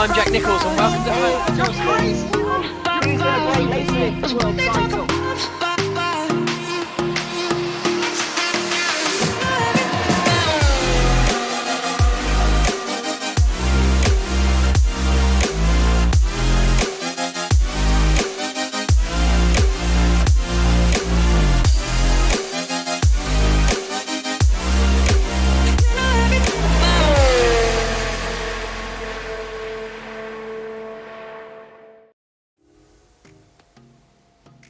I'm Jack Nichols and welcome to World Title.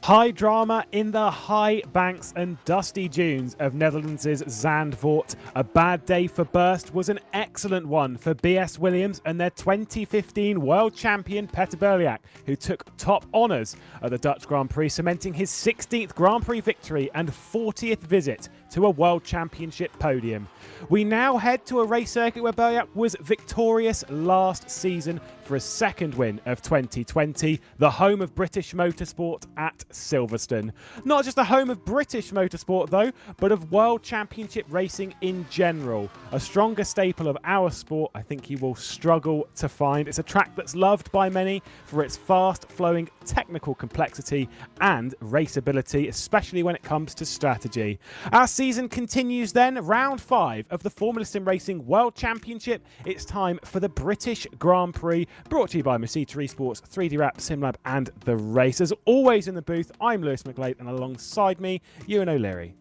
High drama in the high banks and dusty dunes of Netherlands' Zandvoort. A bad day for Burst was an excellent one for BS Williams and their 2015 world champion Petter Berliak, who took top honours at the Dutch Grand Prix, cementing his 16th Grand Prix victory and 40th visit to a world championship podium. We now head to a race circuit where Berliak was victorious last season for a second win of 2020, the home of British motorsport at Silverstone. Not just the home of British motorsport though, but of World Championship racing in general. A stronger staple of our sport I think you will struggle to find. It's a track that's loved by many for its fast-flowing technical complexity and raceability, especially when it comes to strategy. Our season continues then, round 5 of the Formula Sim Racing World Championship. It's time for the British Grand Prix, brought to you by Masita Esports, 3D Rap, SimLab and The Race. As always in the booth, I'm Lewis McGlade, and alongside me, Ewan O'Leary.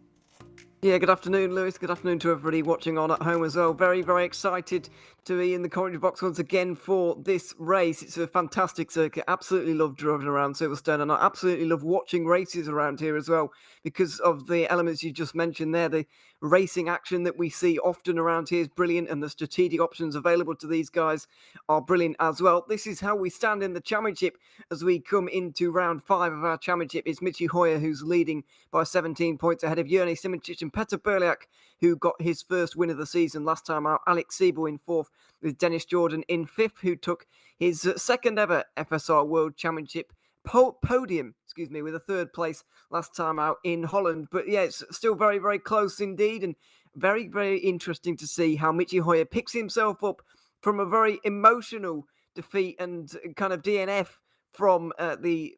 Yeah, good afternoon, Lewis. Good afternoon to everybody watching on at home as well. Very, very excited to be in the commentary box once again for this race. It's a fantastic circuit. Absolutely love driving around Silverstone, and I absolutely love watching races around here as well because of the elements you just mentioned there. The racing action that we see often around here is brilliant, and the strategic options available to these guys are brilliant as well. This is how we stand in the championship as we come into round 5 of our championship. It's Michi Hoyer who's leading by 17 points ahead of Jurni Simoncic and Petter Berliak, who got his first win of the season last time out. Alex Siebel in 4th, with Dennis Jordan in 5th, who took his second ever FSR World Championship podium, with a 3rd place last time out in Holland. But yeah, it's still very, very close indeed, and very, very interesting to see how Michi Hoyer picks himself up from a very emotional defeat and kind of DNF from the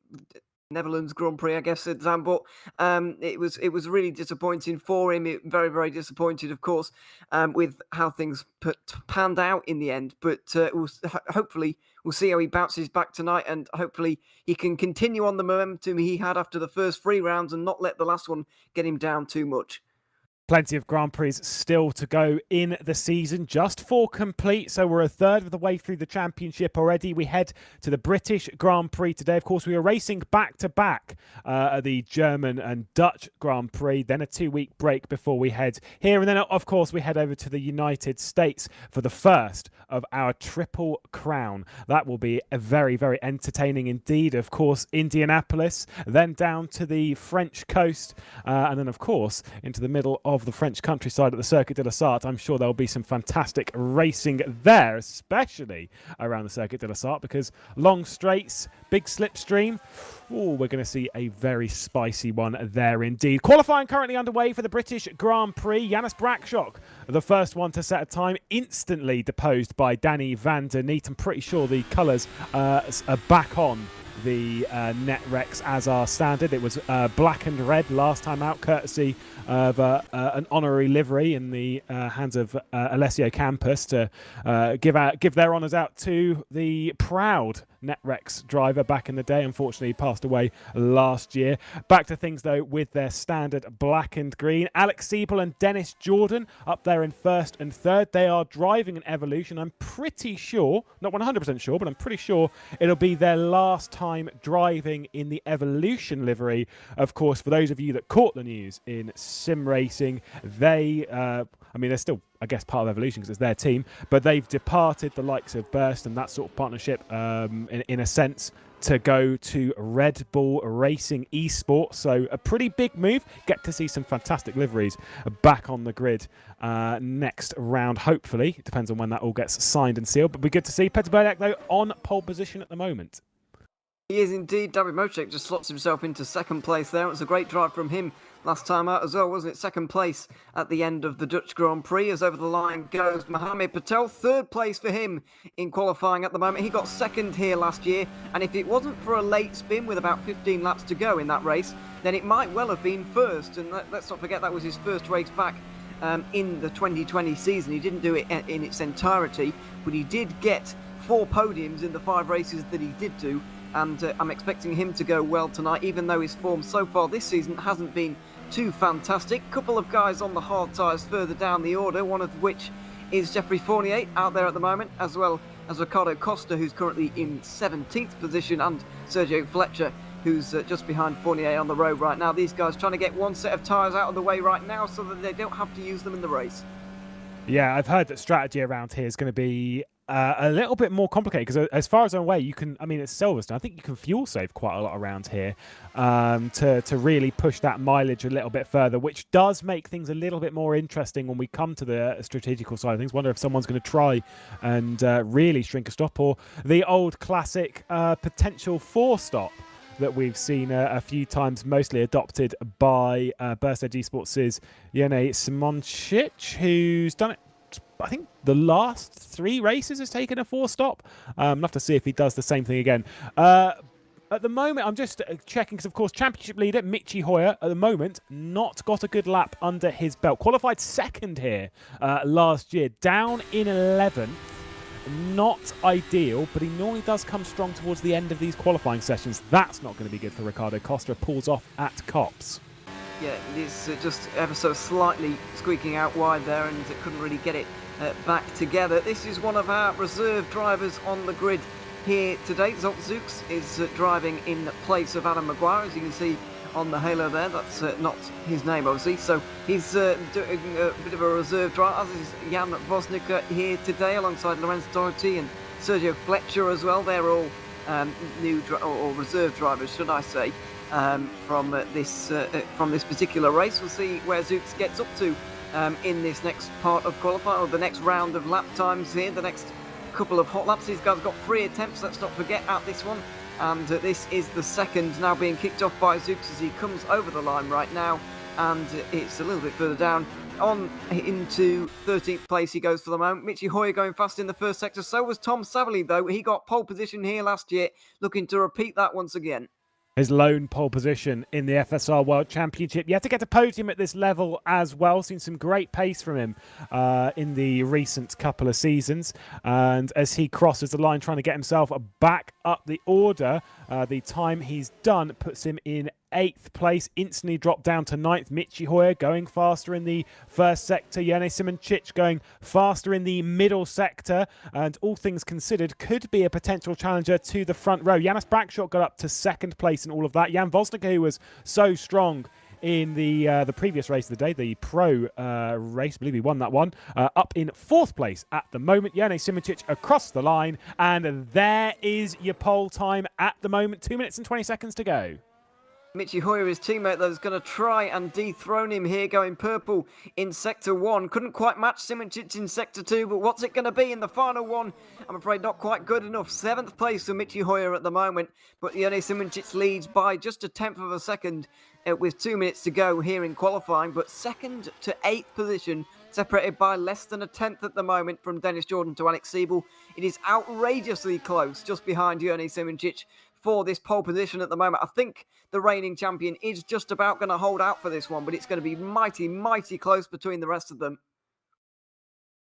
Netherlands Grand Prix, I guess, at Zandvoort. It was really disappointing for him. Very, very disappointed, of course, with how things panned out in the end. But hopefully we'll see how he bounces back tonight, and hopefully he can continue on the momentum he had after the first 3 rounds and not let the last one get him down too much. Plenty of Grand Prix still to go in the season, just 4 complete, so we're a third of the way through the championship already. We head to the British Grand Prix today. Of course, we were racing back-to-back at the German and Dutch Grand Prix, then a 2-week break before we head here, and then, of course, we head over to the United States for the first of our Triple Crown. That will be a very, very entertaining indeed. Of course, Indianapolis, then down to the French coast, and then, of course, into the middle of the French countryside at the Circuit de la Sarthe. I'm sure there'll be some fantastic racing there, especially around the Circuit de la Sarthe, because long straights, big slipstream. Oh, we're going to see a very spicy one there indeed. Qualifying currently underway for the British Grand Prix. Janus Brakshock the first one to set a time, instantly deposed by Danny van der Neet. I'm pretty sure the colours are back on the NetRex as our standard. It was black and red last time out, courtesy of an honorary livery in the hands of Alessio Campus to give their honours out to the proud NetRex driver back in the day. Unfortunately, he passed away last year. Back to things, though, with their standard black and green. Alex Siebel and Dennis Jordan up there in first and third. They are driving an Evolution. I'm pretty sure, not 100% sure, but I'm pretty sure it'll be their last time driving in the Evolution livery. Of course, for those of you that caught the news in SimRacing, they, they're still, I guess, part of Evolution because it's their team, but they've departed the likes of Burst and that sort of partnership, in a sense, to go to Red Bull Racing eSports. So a pretty big move. Get to see some fantastic liveries back on the grid next round, hopefully. It depends on when that all gets signed and sealed, but it'll be good to see. Petr Burdek, though, on pole position at the moment. He is indeed. David Mocek just slots himself into second place there. It was a great drive from him last time out as well, wasn't it? Second place at the end of the Dutch Grand Prix. As over the line goes Mohamed Patel. Third place for him in qualifying at the moment. He got second here last year, and if it wasn't for a late spin with about 15 laps to go in that race, then it might well have been first. And let's not forget that was his first race back in the 2020 season. He didn't do it in its entirety, but he did get 4 podiums in the 5 races that he did do. And I'm expecting him to go well tonight, even though his form so far this season hasn't been too fantastic. Couple of guys on the hard tyres further down the order, one of which is Geoffrey Fournier out there at the moment, as well as Ricardo Costa, who's currently in 17th position, and Sergio Fletcher, who's just behind Fournier on the road right now. These guys trying to get one set of tyres out of the way right now so that they don't have to use them in the race. Yeah, I've heard that strategy around here is going to be a little bit more complicated because, as far as I'm aware, you can. I mean, it's Silverstone. I think you can fuel save quite a lot around here to really push that mileage a little bit further, which does make things a little bit more interesting when we come to the strategical side of things. Wonder if someone's going to try and really shrink a stop, or the old classic potential 4-stop that we've seen a few times, mostly adopted by Burst Edge Esports' Yene Simoncic, who's done it. I think the last 3 races has taken a 4-stop. I'll have to see if he does the same thing again. At the moment, I'm just checking because, of course, championship leader Michi Hoyer at the moment not got a good lap under his belt. Qualified second here last year, down in 11th. Not ideal, but he normally does come strong towards the end of these qualifying sessions. That's not going to be good for Ricardo Costa. Pulls off at Cops. Yeah, it is just ever so slightly squeaking out wide there, and it couldn't really get it back together. This is one of our reserve drivers on the grid here today. Zoltzux is driving in place of Adam Maguire, as you can see on the halo there. That's not his name, obviously. So he's doing a bit of a reserve drive, as is Jan Vosnica here today, alongside Lorenz Doherty and Sergio Fletcher as well. They're all new or reserve drivers, should I say, from this particular race. We'll see where Zooks gets up to in this next part of qualifying, or the next round of lap times here, the next couple of hot laps. These guys got 3 attempts, let's not forget, at this one. And this is the second now being kicked off by Zooks as he comes over the line right now. And it's a little bit further down. On into 13th place he goes for the moment. Michi Hoyer going fast in the first sector. So was Tom Savely, though. He got pole position here last year, looking to repeat that once again. His lone pole position in the FSR World Championship. You have to get a podium at this level as well. Seen some great pace from him in the recent couple of seasons. And as he crosses the line, trying to get himself back up the order, the time he's done puts him in 8th place, instantly dropped down to 9th. Michi Hoyer going faster in the first sector. Yene Simoncic going faster in the middle sector. And all things considered, could be a potential challenger to the front row. Janis Brackshot got up to 2nd place in all of that. Jan Vosnica, who was so strong in the previous race of the day, the pro race, I believe he won that one, up in 4th place at the moment. Yene Simoncic across the line. And there is your pole time at the moment. 2 minutes and 20 seconds to go. Michi Hoyer, his teammate, though, is going to try and dethrone him here, going purple in Sector 1. Couldn't quite match Simoncic in Sector 2, but what's it going to be in the final one? I'm afraid not quite good enough. 7th place for Michi Hoyer at the moment, but Yone Simoncic leads by just a 10th of a second with 2 minutes to go here in qualifying, but 2nd to 8th position separated by less than a tenth at the moment from Dennis Jordan to Alex Siebel. It is outrageously close, just behind Jurnej Simoncic for this pole position at the moment. I think the reigning champion is just about going to hold out for this one, but it's going to be mighty, mighty close between the rest of them.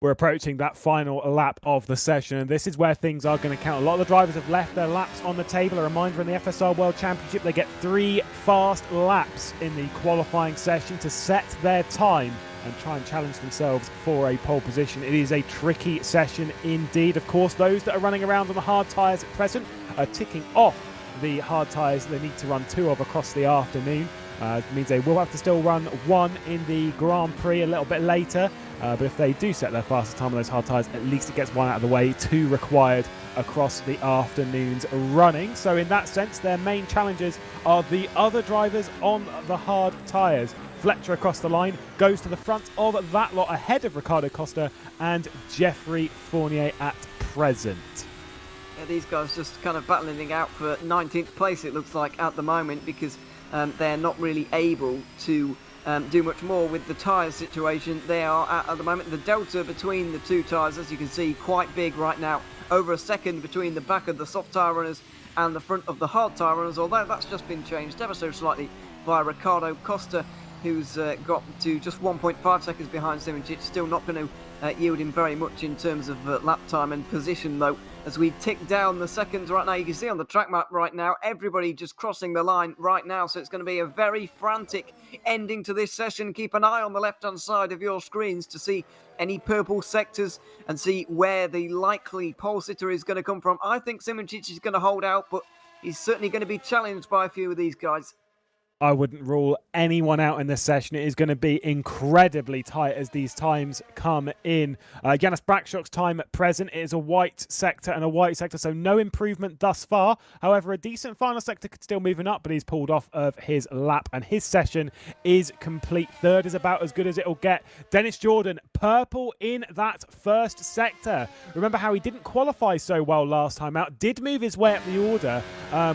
We're approaching that final lap of the session, and this is where things are going to count. A lot of the drivers have left their laps on the table. A reminder, in the FSR World Championship, they get 3 fast laps in the qualifying session to set their time and try and challenge themselves for a pole position. It is a tricky session indeed. Of course, those that are running around on the hard tyres at present are ticking off the hard tyres they need to run 2 of across the afternoon. It means they will have to still run 1 in the Grand Prix a little bit later. But if they do set their fastest time on those hard tyres, at least it gets 1 out of the way, 2 required across the afternoon's running. So in that sense, their main challengers are the other drivers on the hard tyres. Fletcher across the line goes to the front of that lot ahead of Ricardo Costa and Jeffrey Fournier at present. Yeah, these guys just kind of battling out for 19th place, it looks like, at the moment, because they're not really able to do much more with the tyre situation they are at the moment. The delta between the 2 tyres, as you can see, quite big right now. Over a second between the back of the soft tyre runners and the front of the hard tyre runners, although that's just been changed ever so slightly by Ricardo Costa, who's got to just 1.5 seconds behind Simoncic. Still not going to yield him very much in terms of lap time and position, though. As we tick down the seconds right now, you can see on the track map right now, everybody just crossing the line right now. So it's going to be a very frantic ending to this session. Keep an eye on the left-hand side of your screens to see any purple sectors and see where the likely pole sitter is going to come from. I think Simoncic is going to hold out, but he's certainly going to be challenged by a few of these guys. I wouldn't rule anyone out in this session. It is going to be incredibly tight as these times come in. Janis Brakshock's time at present, it is a white sector and a white sector, so no improvement thus far. However, a decent final sector could still move up, but he's pulled off of his lap and his session is complete. Third is about as good as it'll get. Dennis Jordan, purple in that first sector. Remember how he didn't qualify so well last time out. Did move his way up the order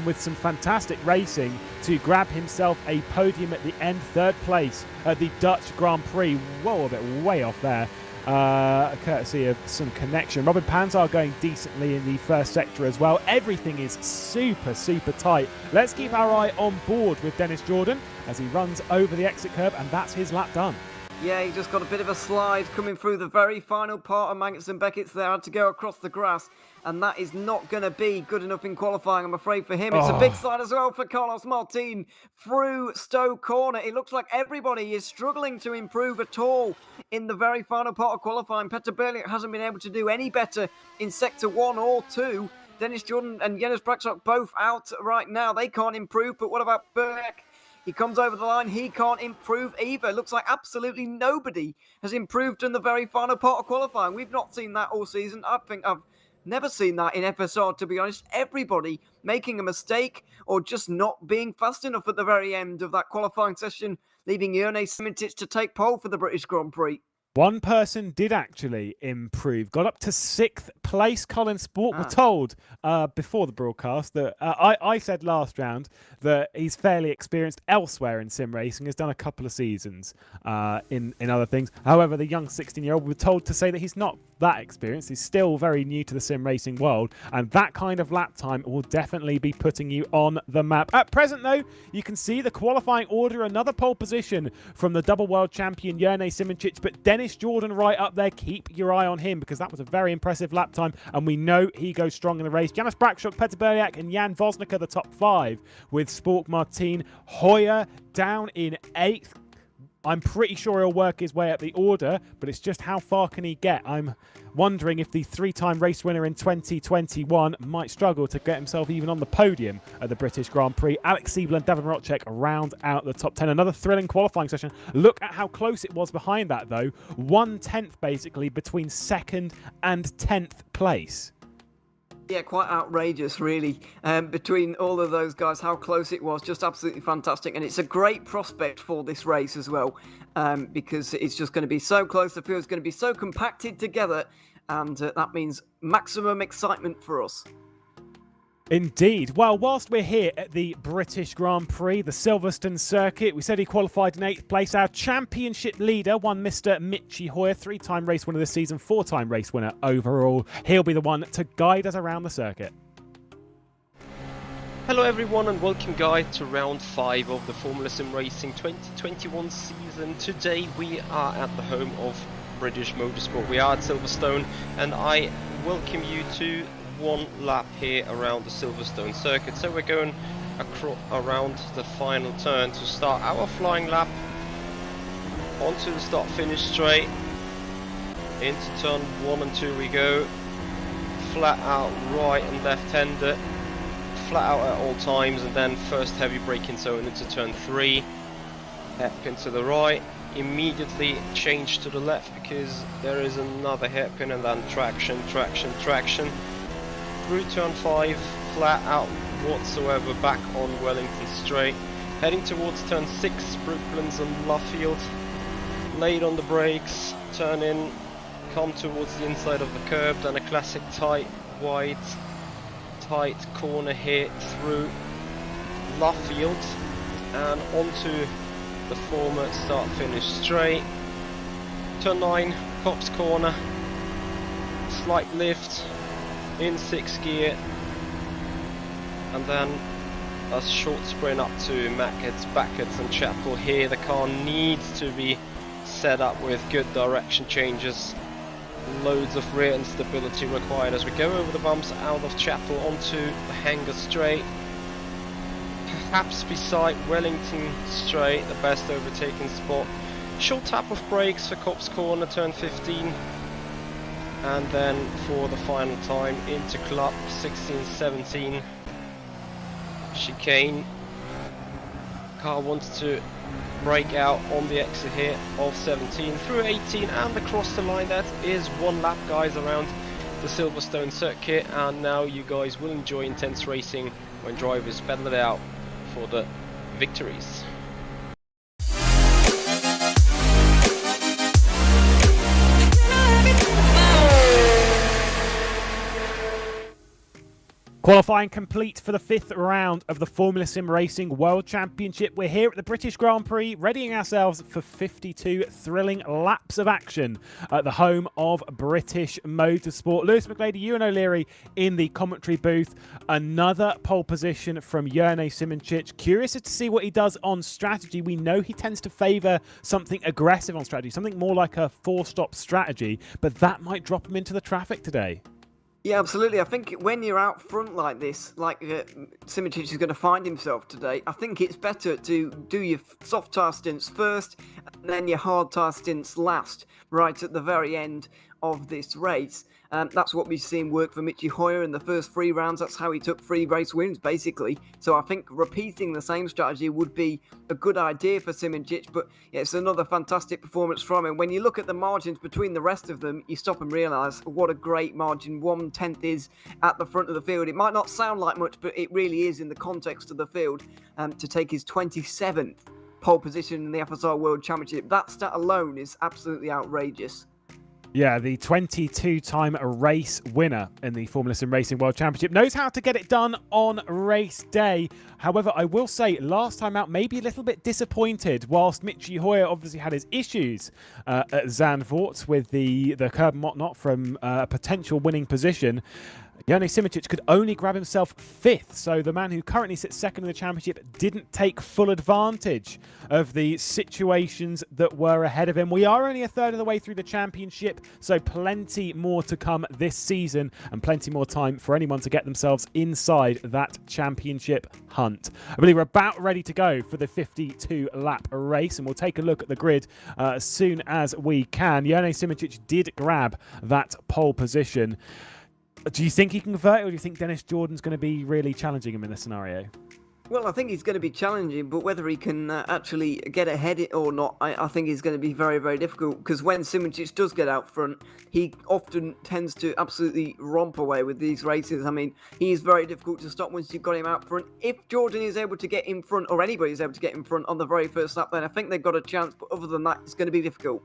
with some fantastic racing to grab himself a podium at the end, 3rd place at the Dutch Grand Prix. Whoa, a bit way off there. Courtesy of some connection. Robin Panzar going decently in the first sector as well. Everything is super, super tight. Let's keep our eye on board with Dennis Jordan as he runs over the exit curb, and that's his lap done. Yeah, he just got a bit of a slide coming through the very final part of Magnussen and Beckett's there. Had to go across the grass, and that is not going to be good enough in qualifying, I'm afraid, for him. It's a big slide as well for Carlos Martin through Stowe Corner. It looks like everybody is struggling to improve at all in the very final part of qualifying. Petter Berliak hasn't been able to do any better in Sector 1 or 2. Dennis Jordan and Janis Brakshock both out right now. They can't improve, but what about Berliak? He comes over the line. He can't improve either. Looks like absolutely nobody has improved in the very final part of qualifying. We've not seen that all season. I think I've never seen that in FSR, to be honest. Everybody making a mistake or just not being fast enough at the very end of that qualifying session, leaving Jurnej Simoncic to take pole for the British Grand Prix. One person did actually improve, got up to 6th place. Colin Sport was told before the broadcast that I said last round that he's fairly experienced elsewhere in sim racing, has done a couple of seasons in other things. However, the young 16-year-old was told to say that he's not that experienced. He's still very new to the sim racing world, and that kind of lap time will definitely be putting you on the map. At present, though, you can see the qualifying order, another pole position from the double world champion Jurnej Simoncic, but Dennis Jordan right up there. Keep your eye on him because that was a very impressive lap time, and we know he goes strong in the race. Janis Brakshock, Petter Berliak and Jan Vosnik are the top 5, with Spork Martin Hoyer down in 8th. I'm pretty sure he'll work his way up the order, but it's just how far can he get? I'm wondering if the 3-time race winner in 2021 might struggle to get himself even on the podium at the British Grand Prix. Alex Siebel and Davin Rotchek round out the top 10. Another thrilling qualifying session. Look at how close it was behind that, though. 1/10 basically between 2nd and 10th place. Yeah, quite outrageous, really, between all of those guys, how close it was. Just absolutely fantastic. And it's a great prospect for this race as well, because it's just going to be so close. The field is going to be so compacted together, and that means maximum excitement for us. Indeed. Well, whilst we're here at the British Grand Prix, the Silverstone circuit, we said he qualified in 8th place. Our championship leader, one Mr. Michi Hoyer, 3-time race winner this season, 4-time race winner overall. He'll be the one to guide us around the circuit. Hello everyone and welcome guys to round 5 of the Formula Sim Racing 2021 season. Today we are at the home of British Motorsport. We are at Silverstone and I welcome you to one lap here around the Silverstone circuit. So we're going around the final turn to start our flying lap onto the start finish straight. Into turn 1 and 2 we go. Flat out right and left hander. Flat out at all times, and then first heavy braking zone into turn 3. Hairpin to the right. Immediately change to the left because there is another hairpin, and then traction, traction, traction. Through turn 5, flat out whatsoever, back on Wellington straight. Heading towards turn 6, Brooklands and Luffield. Laid on the brakes, turn in, come towards the inside of the curb, then a classic tight, wide, tight corner here through Luffield and onto the former start finish straight. Turn 9, Cops corner, slight lift in 6th gear, and then a short sprint up to Mackett's, Backett's and Chapel. Here the car needs to be set up with good direction changes. Loads of rear instability required as we go over the bumps out of Chapel onto the hangar straight. Perhaps beside Wellington straight, the best overtaking spot. Short tap of brakes for Cops corner, turn 15. And then for the final time into Club 16-17. Chicane. Car wants to brake out on the exit here of 17 through 18 and across the line. That is one lap, guys, around the Silverstone circuit, and now you guys will enjoy intense racing when drivers battle it out for the victories. Qualifying complete for the 5th round of the Formula Sim Racing World Championship. We're here at the British Grand Prix, readying ourselves for 52 thrilling laps of action at the home of British Motorsport. Lewis McGlade, Ewan O'Leary in the commentary booth. Another pole position from Jurne Simoncic. Curious to see what he does on strategy. We know he tends to favour something aggressive on strategy, something more like a 4-stop strategy, but that might drop him into the traffic today. Yeah, absolutely. I think when you're out front like this, like Simoncic is going to find himself today, I think it's better to do your soft tyre stints first and then your hard tyre stints last, right at the very end of this race. That's what we've seen work for Michi Hoyer in the first 3 rounds. That's how he took 3 race wins, basically. So I think repeating the same strategy would be a good idea for Simoncic, but yeah, it's another fantastic performance from him. When you look at the margins between the rest of them, you stop and realise what a great margin 1/10 is at the front of the field. It might not sound like much, but it really is in the context of the field, to take his 27th pole position in the FSR World Championship. That stat alone is absolutely outrageous. Yeah, the 22-time race winner in the Formula Sim Racing World Championship knows how to get it done on race day. However, I will say, last time out, maybe a little bit disappointed. Whilst Michi Hoyer obviously had his issues at Zandvoort with the curb and whatnot from a potential winning position, Jurne Simoncic could only grab himself 5th, so the man who currently sits 2nd in the championship didn't take full advantage of the situations that were ahead of him. We are only a third of the way through the championship, so plenty more to come this season and plenty more time for anyone to get themselves inside that championship hunt. I believe we're about ready to go for the 52-lap race, and we'll take a look at the grid as soon as we can. Jurne Simoncic did grab that pole position. Do you think he can convert it, or do you think Dennis Jordan's going to be really challenging him in this scenario? Well, I think he's going to be challenging, but whether he can actually get ahead or not, I think is going to be very, very difficult, because when Simoncic does get out front, he often tends to absolutely romp away with these races. I mean, he is very difficult to stop once you've got him out front. If Jordan is able to get in front, or anybody is able to get in front on the very first lap, then I think they've got a chance, but other than that, it's going to be difficult.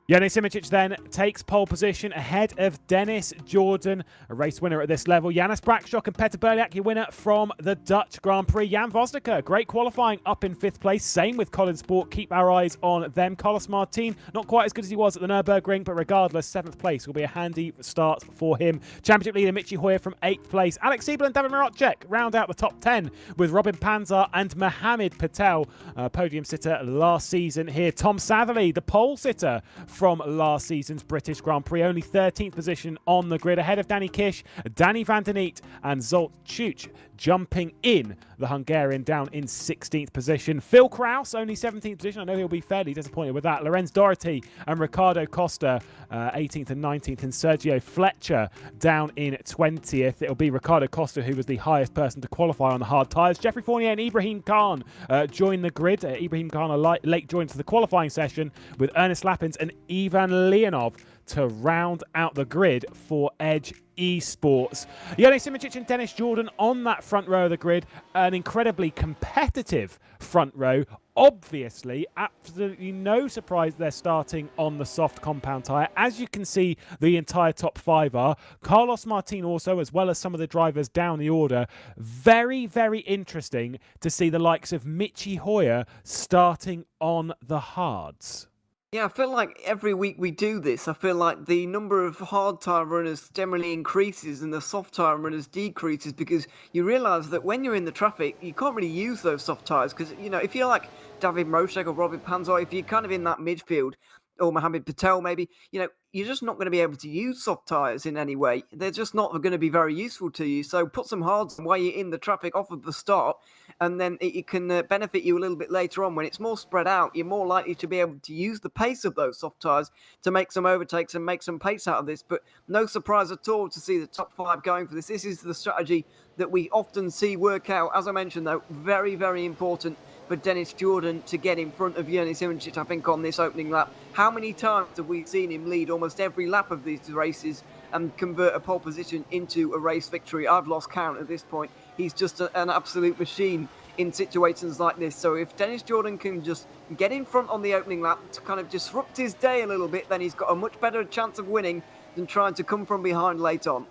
Jone Simicic then takes pole position ahead of Dennis Jordan, a race winner at this level. Janus Brakshock and Petter Berliak, your winner from the Dutch Grand Prix. Jan Vosnicker, great qualifying, up in 5th place. Same with Colin Sport. Keep our eyes on them. Carlos Martin, not quite as good as he was at the Nürburgring, but regardless, 7th place will be a handy start for him. Championship leader Michi Hoyer from 8th place. Alex Siebel and David Marotchek round out the top 10 with Robin Panzar and Mohamed Patel, podium sitter last season here. Tom Satherley, the pole sitter from last season's British Grand Prix, only 13th position on the grid, ahead of Danny Kish, Danny van den Niet and Zolt Chuch, jumping in the Hungarian down in 16th position. Phil Kraus, only 17th position. I know he'll be fairly disappointed with that. Lorenz Doherty and Ricardo Costa, 18th and 19th, and Sergio Fletcher down in 20th. It'll be Ricardo Costa who was the highest person to qualify on the hard tyres. Jeffrey Fournier and Ibrahim Khan join the grid. Ibrahim Khan a late join to the qualifying session, with Ernest Lappins and Ivan Leonov to round out the grid for Edge eSports. Jone Simicic and Dennis Jordan on that front row of the grid, an incredibly competitive front row. Obviously, absolutely no surprise they're starting on the soft compound tyre. As you can see, the entire top 5 are. Carlos Martin also, as well as some of the drivers down the order. Very, very interesting to see the likes of Michi Hoyer starting on the hards. Yeah, I feel like every week we do this, I feel like the number of hard tyre runners generally increases and the soft tyre runners decreases, because you realise that when you're in the traffic, you can't really use those soft tyres, because, you know, if you're like David Marotchek or Robin Panzar, if you're kind of in that midfield, or Mohamed Patel maybe, you know, you're just not going to be able to use soft tyres in any way. They're just not going to be very useful to you. So put some hards while you're in the traffic off of the start, and then it can benefit you a little bit later on. When it's more spread out, you're more likely to be able to use the pace of those soft tyres to make some overtakes and make some pace out of this. But no surprise at all to see the top 5 going for this. This is the strategy that we often see work out. As I mentioned, though, very, very important for Dennis Jordan to get in front of Jone Simicic, I think, on this opening lap. How many times have we seen him lead almost every lap of these races and convert a pole position into a race victory? I've lost count at this point. He's just an absolute machine in situations like this. So if Dennis Jordan can just get in front on the opening lap to kind of disrupt his day a little bit, then he's got a much better chance of winning than trying to come from behind late on.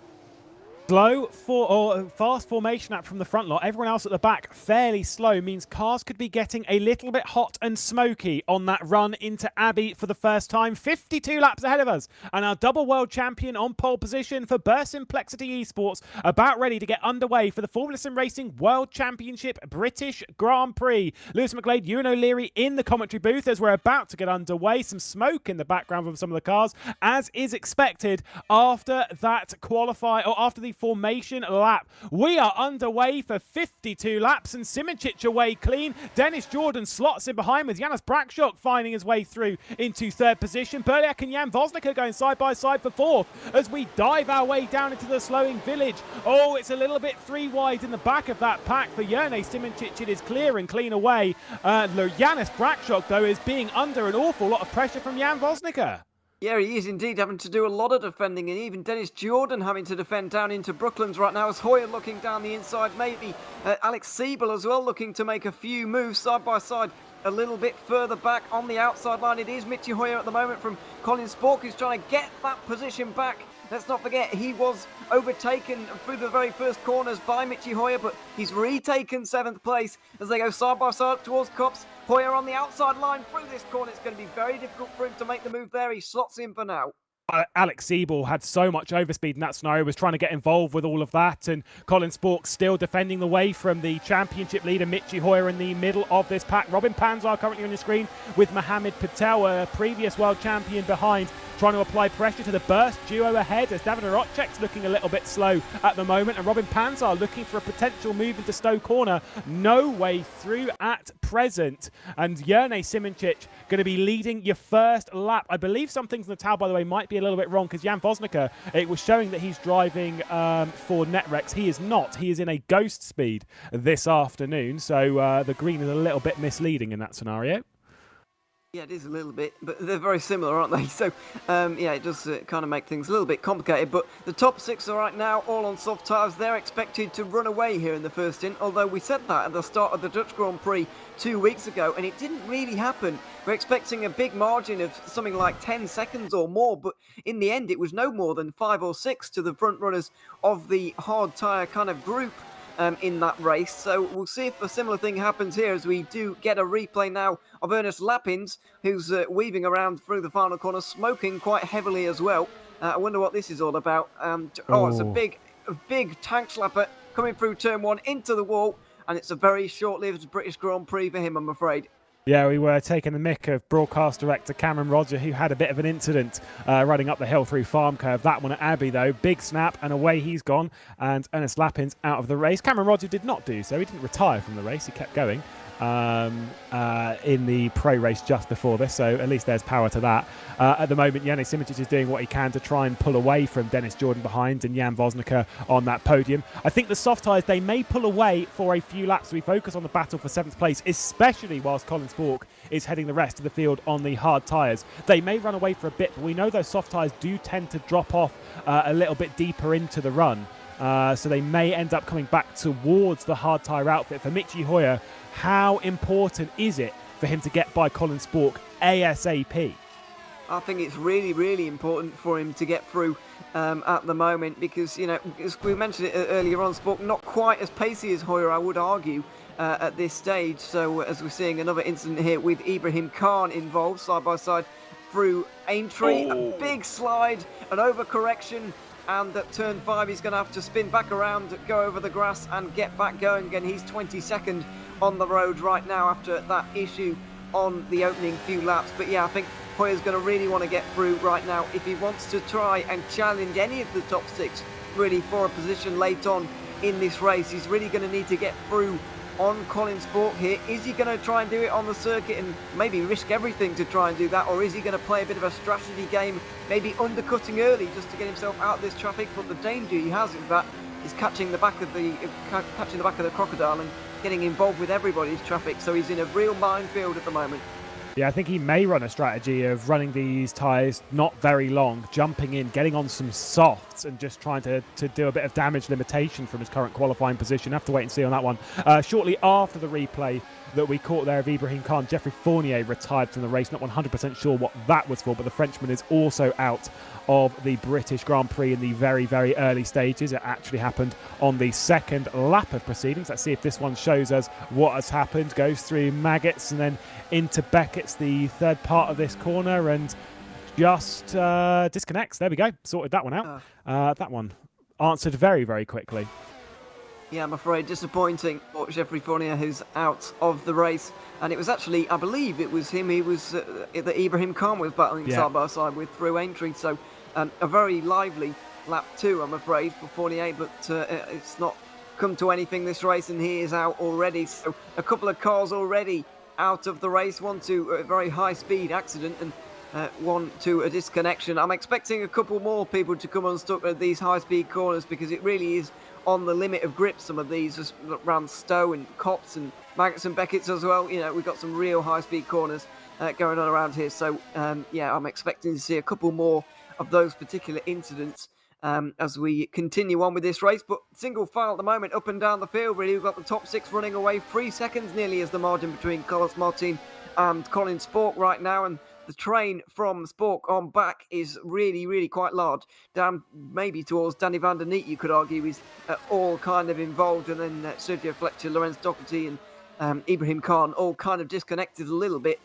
Slow or fast formation app from the front lot. Everyone else at the back fairly slow, means cars could be getting a little bit hot and smoky on that run into Abbey for the first time. 52 laps ahead of us, and our double world champion on pole position for Burst Simplexity Esports, about ready to get underway for the Formula Sim Racing World Championship British Grand Prix. Lewis McGlade, Ewan O'Leary in the commentary booth as we're about to get underway. Some smoke in the background from some of the cars, as is expected after that after the formation lap. We are underway for 52 laps, and Simicic away clean. Dennis Jordan slots in behind, with Janus Brakshock finding his way through into 3rd position. Berliak and Jan Vosnicker going side by side for 4th as we dive our way down into the slowing village. Oh, it's a little bit 3 wide in the back of that pack for Jone Simicic. It is clear and clean away. Janus Brakshock, though, is being under an awful lot of pressure from Jan Vosnicker. Yeah, he is indeed having to do a lot of defending, and even Dennis Jordan having to defend down into Brooklands right now, as Hoyer looking down the inside, maybe Alex Siebel as well looking to make a few moves side by side a little bit further back on the outside line. It is Michi Hoyer at the moment from Colin Spork, who's trying to get that position back. Let's not forget, he was overtaken through the very first corners by Michi Hoyer, but he's retaken 7th place as they go side by side towards Copse. Hoyer on the outside line through this corner. It's going to be very difficult for him to make the move there. He slots in for now. Alex Siebel had so much overspeed in that scenario, was trying to get involved with all of that, and Colin Spork still defending the way from the championship leader Michi Hoyer in the middle of this pack. Robin Panzar currently on your screen with Mohamed Patel, a previous world champion, behind, trying to apply pressure to the Burst duo ahead, as David Marotchek's looking a little bit slow at the moment, and Robin Panzar looking for a potential move into Stowe Corner. No way through at present, and Jone Simicic going to be leading your first lap. I believe some things in the towel, by the way, might be a little bit wrong, because Jan Vosnicker, it was showing that he's driving for Netrex. He is not. He is in a ghost speed this afternoon, so the green is a little bit misleading in that scenario. Yeah, it is a little bit, but they're very similar, aren't they? So, yeah, it does kind of make things a little bit complicated. But the top 6 are right now all on soft tyres. They're expected to run away here in the first stint, although we said that at the start of the Dutch Grand Prix 2 weeks ago, and it didn't really happen. We're expecting a big margin of something like 10 seconds or more, but in the end, it was no more than 5 or 6 to the front runners of the hard tyre kind of group. In that race. So we'll see if a similar thing happens here as we do get a replay now of Ernest Lappins, who's weaving around through the final corner, smoking quite heavily as well. I wonder what this is all about. It's a big tank slapper coming through turn 1 into the wall, and it's a very short-lived British Grand Prix for him, I'm afraid. Yeah, we were taking the mick of broadcast director Cameron Rodger, who had a bit of an incident running up the hill through Farm Curve. That one at Abbey, though, big snap, and away he's gone. And Ernest Lappins out of the race. Cameron Rodger did not do so. He didn't retire from the race. He kept going in the pro race just before this, so at least there's power to that. At the moment, Yannick Simičić is doing what he can to try and pull away from Dennis Jordan behind and Jan Vosnicker on that podium. I think the soft tyres, they may pull away for a few laps. We focus on the battle for 7th place, especially whilst Colin Spork is heading the rest of the field on the hard tyres. They may run away for a bit, but we know those soft tyres do tend to drop off a little bit deeper into the run. So they may end up coming back towards the hard tyre outfit. For Michi Hoyer, how important is it for him to get by Colin Spork ASAP? I think it's really, really important for him to get through at the moment because, you know, as we mentioned it earlier on, Spork not quite as pacey as Hoyer, I would argue, at this stage. So as we're seeing another incident here with Ibrahim Khan involved side by side through Aintree, a big slide, an overcorrection, and at turn 5 he's going to have to spin back around, go over the grass and get back going again. He's 22nd on the road right now after that issue on the opening few laps. But yeah, I think Hoyer's going to really want to get through right now if he wants to try and challenge any of the top 6 really for a position late on in this race. He's really going to need to get through on Colin Spork here. Is he going to try and do it on the circuit and maybe risk everything to try and do that, or is he going to play a bit of a strategy game, maybe undercutting early just to get himself out of this traffic? But the danger he has in that is catching the back of the crocodile and getting involved with everybody's traffic. So he's in a real minefield at the moment. Yeah, I think he may run a strategy of running these tyres not very long, jumping in, getting on some softs and just trying to do a bit of damage limitation from his current qualifying position. Have to wait and see on that one. Shortly after the replay that we caught there of Ibrahim Khan, Geoffrey Fournier retired from the race. Not 100% sure what that was for, but the Frenchman is also out of the British Grand Prix in the very, very early stages. It actually happened on the 2nd lap of proceedings. Let's see if this one shows us what has happened. Goes through Maggots and then into Beckett's, the third part of this corner, and just disconnects. There we go. Sorted that one out. That one answered very, very quickly. Yeah, I'm afraid disappointing for Geoffrey Fournier, who's out of the race. And it was actually, I believe it was him, that Ibrahim Khan was battling side by side with through Aintree. So a very lively lap 2, I'm afraid, for Fournier, but it's not come to anything this race, and he is out already. So a couple of cars already out of the race, one to a very high speed accident and one to a disconnection. I'm expecting a couple more people to come unstuck at these high speed corners because it really is on the limit of grip, some of these, just around Stowe and Copse and Maggots and Beckett's as well. You know, we've got some real high speed corners going on around here. So yeah, I'm expecting to see a couple more of those particular incidents as we continue on with this race. But single file at the moment, up and down the field really. We've got the top 6 running away. 3 seconds nearly is the margin between Carlos Martin and Colin Spork right now, and the train from Spork on back is really, really quite large. Down maybe towards Danny van der Neet, you could argue, is all kind of involved. And then Sergio Fletcher, Lorenz Doherty and Ibrahim Khan all kind of disconnected a little bit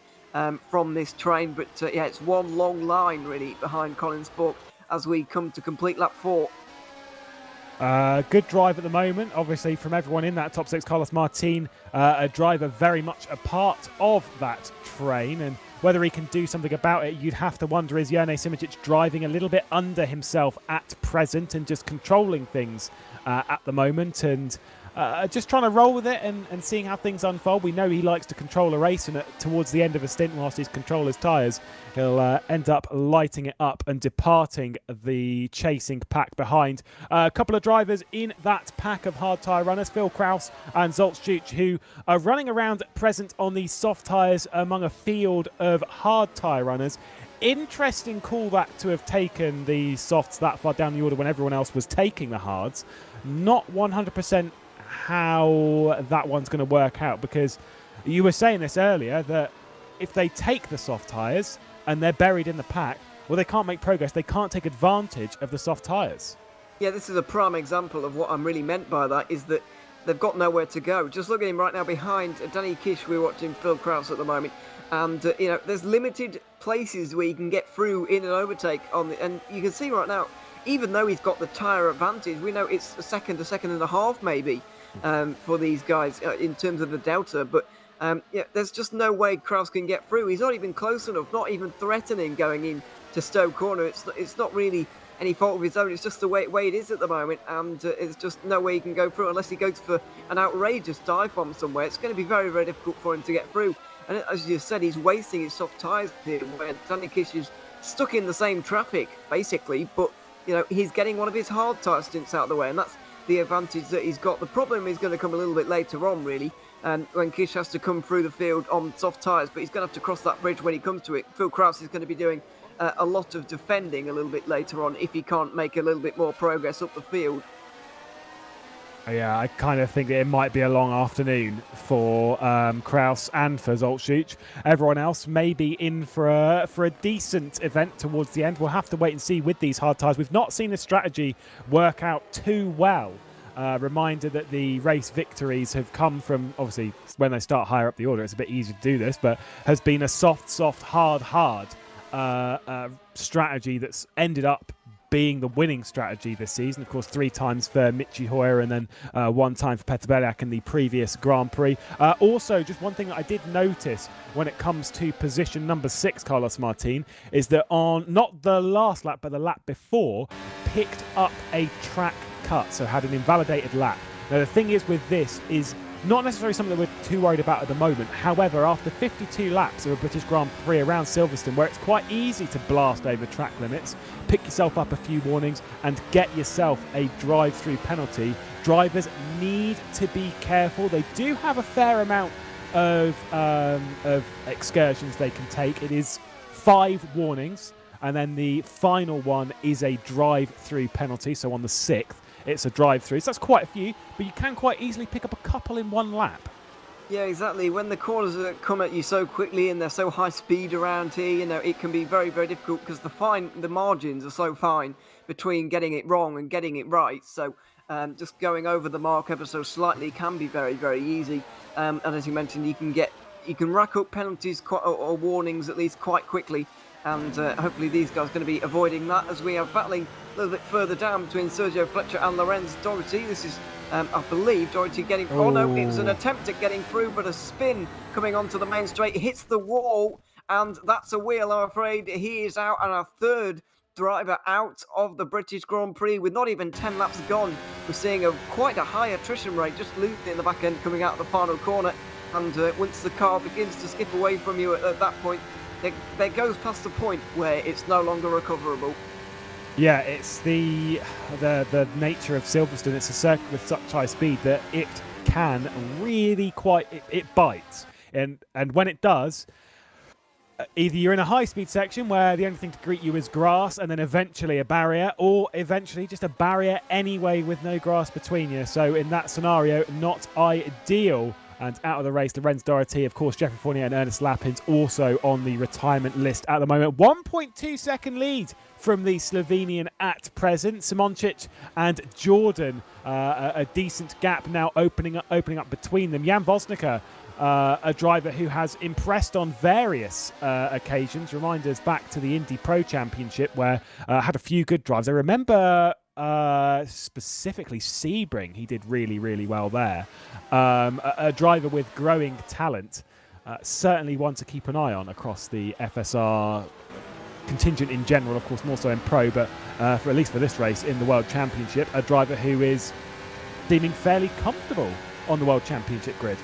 from this train. But yeah, it's one long line really behind Colin Spork as we come to complete lap 4. Good drive at the moment, obviously, from everyone in that top 6. Carlos Martin, a driver very much a part of that train, and whether he can do something about it, you'd have to wonder. Is Yannick Simičić driving a little bit under himself at present and just controlling things at the moment, and just trying to roll with it and seeing how things unfold. We know he likes to control a race, and towards the end of a stint, whilst he's controlling his tyres, he'll end up lighting it up and departing the chasing pack behind. A couple of drivers in that pack of hard tyre runners, Phil Kraus and Zoltstuch, who are running around at present on the soft tyres among a field of hard tyre runners. Interesting call that to have taken the softs that far down the order when everyone else was taking the hards. Not 100% how that one's going to work out, because you were saying this earlier that if they take the soft tyres and they're buried in the pack, well, they can't make progress. They can't take advantage of the soft tyres. Yeah, this is a prime example of what I'm really meant by that, is that they've got nowhere to go. Just look at him right now behind Danny Kish. We're watching Phil Kraus at the moment, and there's limited places where you can get through in an overtake and you can see right now, even though he's got the tyre advantage, we know it's a second and a half maybe for these guys in terms of the delta, but there's just no way Kraus can get through. He's not even close enough, not even threatening going in to Stowe Corner. It's not really any fault of his own, it's just the way it is at the moment, and it's just no way he can go through unless he goes for an outrageous dive bomb somewhere. It's going to be very, very difficult for him to get through, and as you said, he's wasting his soft tyres here, where Danny Kish is stuck in the same traffic basically, but he's getting one of his hard tyre stints out of the way, and that's the advantage that he's got. The problem is going to come a little bit later on, really, when Kish has to come through the field on soft tyres, but he's going to have to cross that bridge when he comes to it. Phil Kraus is going to be doing a lot of defending a little bit later on if he can't make a little bit more progress up the field. Yeah, I kind of think that it might be a long afternoon for Kraus and for Zoltstuch. Everyone else may be in for a decent event towards the end. We'll have to wait and see with these hard tyres. We've not seen this strategy work out too well. Reminder that the race victories have come from, obviously, when they start higher up the order, it's a bit easier to do this, but has been a soft, hard strategy that's ended up being the winning strategy this season. Of course, 3 times for Michi Hoyer and then 1 time for Petr Beliak in the previous Grand Prix. Also, just one thing that I did notice when it comes to position number 6, Carlos Martin, is that on not the last lap, but the lap before, picked up a track cut, so had an invalidated lap. Now, the thing is with this is not necessarily something that we're too worried about at the moment. However, after 52 laps of a British Grand Prix around Silverstone, where it's quite easy to blast over track limits, pick yourself up a few warnings and get yourself a drive-through penalty, drivers need to be careful. They do have a fair amount of excursions they can take. It is 5 warnings, and then the final one is a drive-through penalty, so on the 6th. It's a drive-through, so that's quite a few, but you can quite easily pick up a couple in one lap. Yeah, exactly. When the corners come at you so quickly and they're so high speed around here, it can be very, very difficult because the margins are so fine between getting it wrong and getting it right. So just going over the mark ever so slightly can be very, very easy. And as you mentioned, you can rack up penalties or warnings at least quite quickly. And hopefully these guys are going to be avoiding that as we are battling a little bit further down between Sergio Fletcher and Lorenz Doherty. This is, I believe, Doherty getting... Oh, no, it was an attempt at getting through, but a spin coming onto the main straight. Hits the wall, and that's a wheel, I'm afraid. He is out, and our 3rd driver out of the British Grand Prix with not even 10 laps gone. We're seeing quite a high attrition rate, just losing in the back end coming out of the final corner. And once the car begins to skip away from you at that point, there goes past the point where it's no longer recoverable. Yeah, it's the nature of Silverstone. It's a circuit with such high speed that it can really it bites, and when it does, either you're in a high-speed section where the only thing to greet you is grass, and then eventually a barrier, or eventually just a barrier anyway with no grass between you. So in that scenario, not ideal. And out of the race, Lorenz Doherty, of course, Jeffrey Fournier and Ernest Lapin's also on the retirement list at the moment. 1.2 second lead from the Slovenian at present. Simoncic and Jordan, a decent gap now opening up between them. Jan Vosnica, a driver who has impressed on various occasions. Remind us back to the Indy Pro Championship where had a few good drives. I remember specifically Sebring, he did really, really well there. A driver with growing talent, certainly one to keep an eye on across the FSR contingent in general, of course, more so in Pro, but for at least for this race in the World Championship, a driver who is seeming fairly comfortable on the World Championship grid.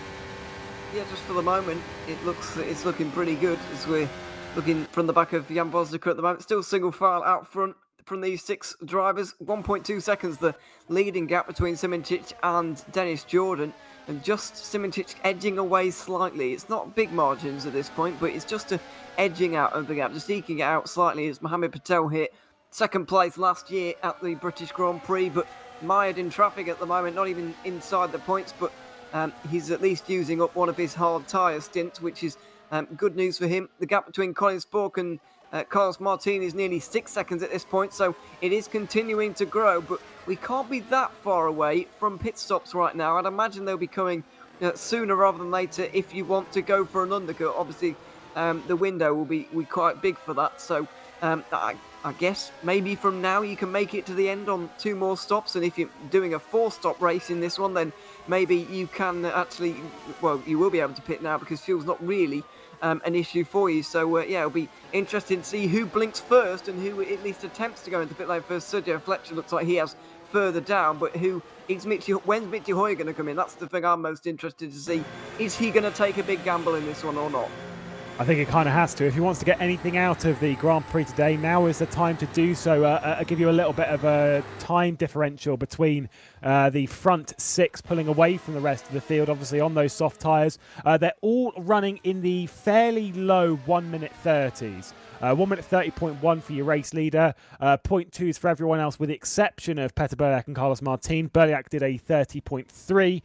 Yeah, just for the moment, it's looking pretty good as we're looking from the back of Jan Vosdika at the moment. Still single file out front from these 6 drivers. 1.2 seconds the leading gap between Simoncic and Dennis Jordan. And just Simoncic edging away slightly. It's not big margins at this point, but it's just a edging out of the gap, just eking it out slightly as Mohammed Patel hit second place last year at the British Grand Prix, but mired in traffic at the moment, not even inside the points, but he's at least using up one of his hard tyre stints, which is good news for him. The gap between Colin Spork and Carlos Martin is nearly 6 seconds at this point, so it is continuing to grow, but we can't be that far away from pit stops right now. I'd imagine they'll be coming sooner rather than later if you want to go for an undercut. Obviously, the window will be quite big for that, so I guess maybe from now you can make it to the end on 2 more stops, and if you're doing a 4-stop race in this one, then maybe you can actually, well, you will be able to pit now because fuel's not really an issue for you. So yeah, it'll be interesting to see who blinks first and who at least attempts to go into pit lane first. Sergio Fletcher looks like he has further down, but when's Mitchie Hoyer going to come in? That's the thing I'm most interested to see. Is he going to take a big gamble in this one or not? I think it kind of has to. If he wants to get anything out of the Grand Prix today, now is the time to do so. I'll give you a little bit of a time differential between the front 6 pulling away from the rest of the field, obviously on those soft tyres. They're all running in the fairly low 1 minute 30s. 1 minute 30.1 for your race leader, 0.2s for everyone else with the exception of Peter Berliak and Carlos Martin. Berliak did a 30.3,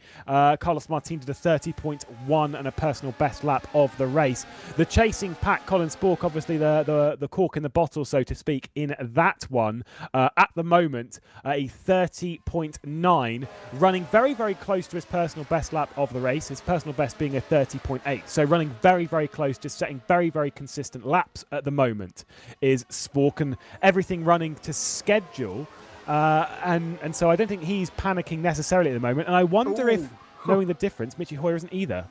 Carlos Martin did a 30.1 and a personal best lap of the race. The chasing pack, Colin Spork, obviously the cork in the bottle, so to speak, in that one. At the moment, a 30.9, running very, very close to his personal best lap of the race, his personal best being a 30.8. So running very, very close, just setting very, very consistent laps at the moment is Spork, and everything running to schedule. And so I don't think he's panicking necessarily at the moment. And I wonder if, knowing the difference, Mitchie Hoyer isn't either.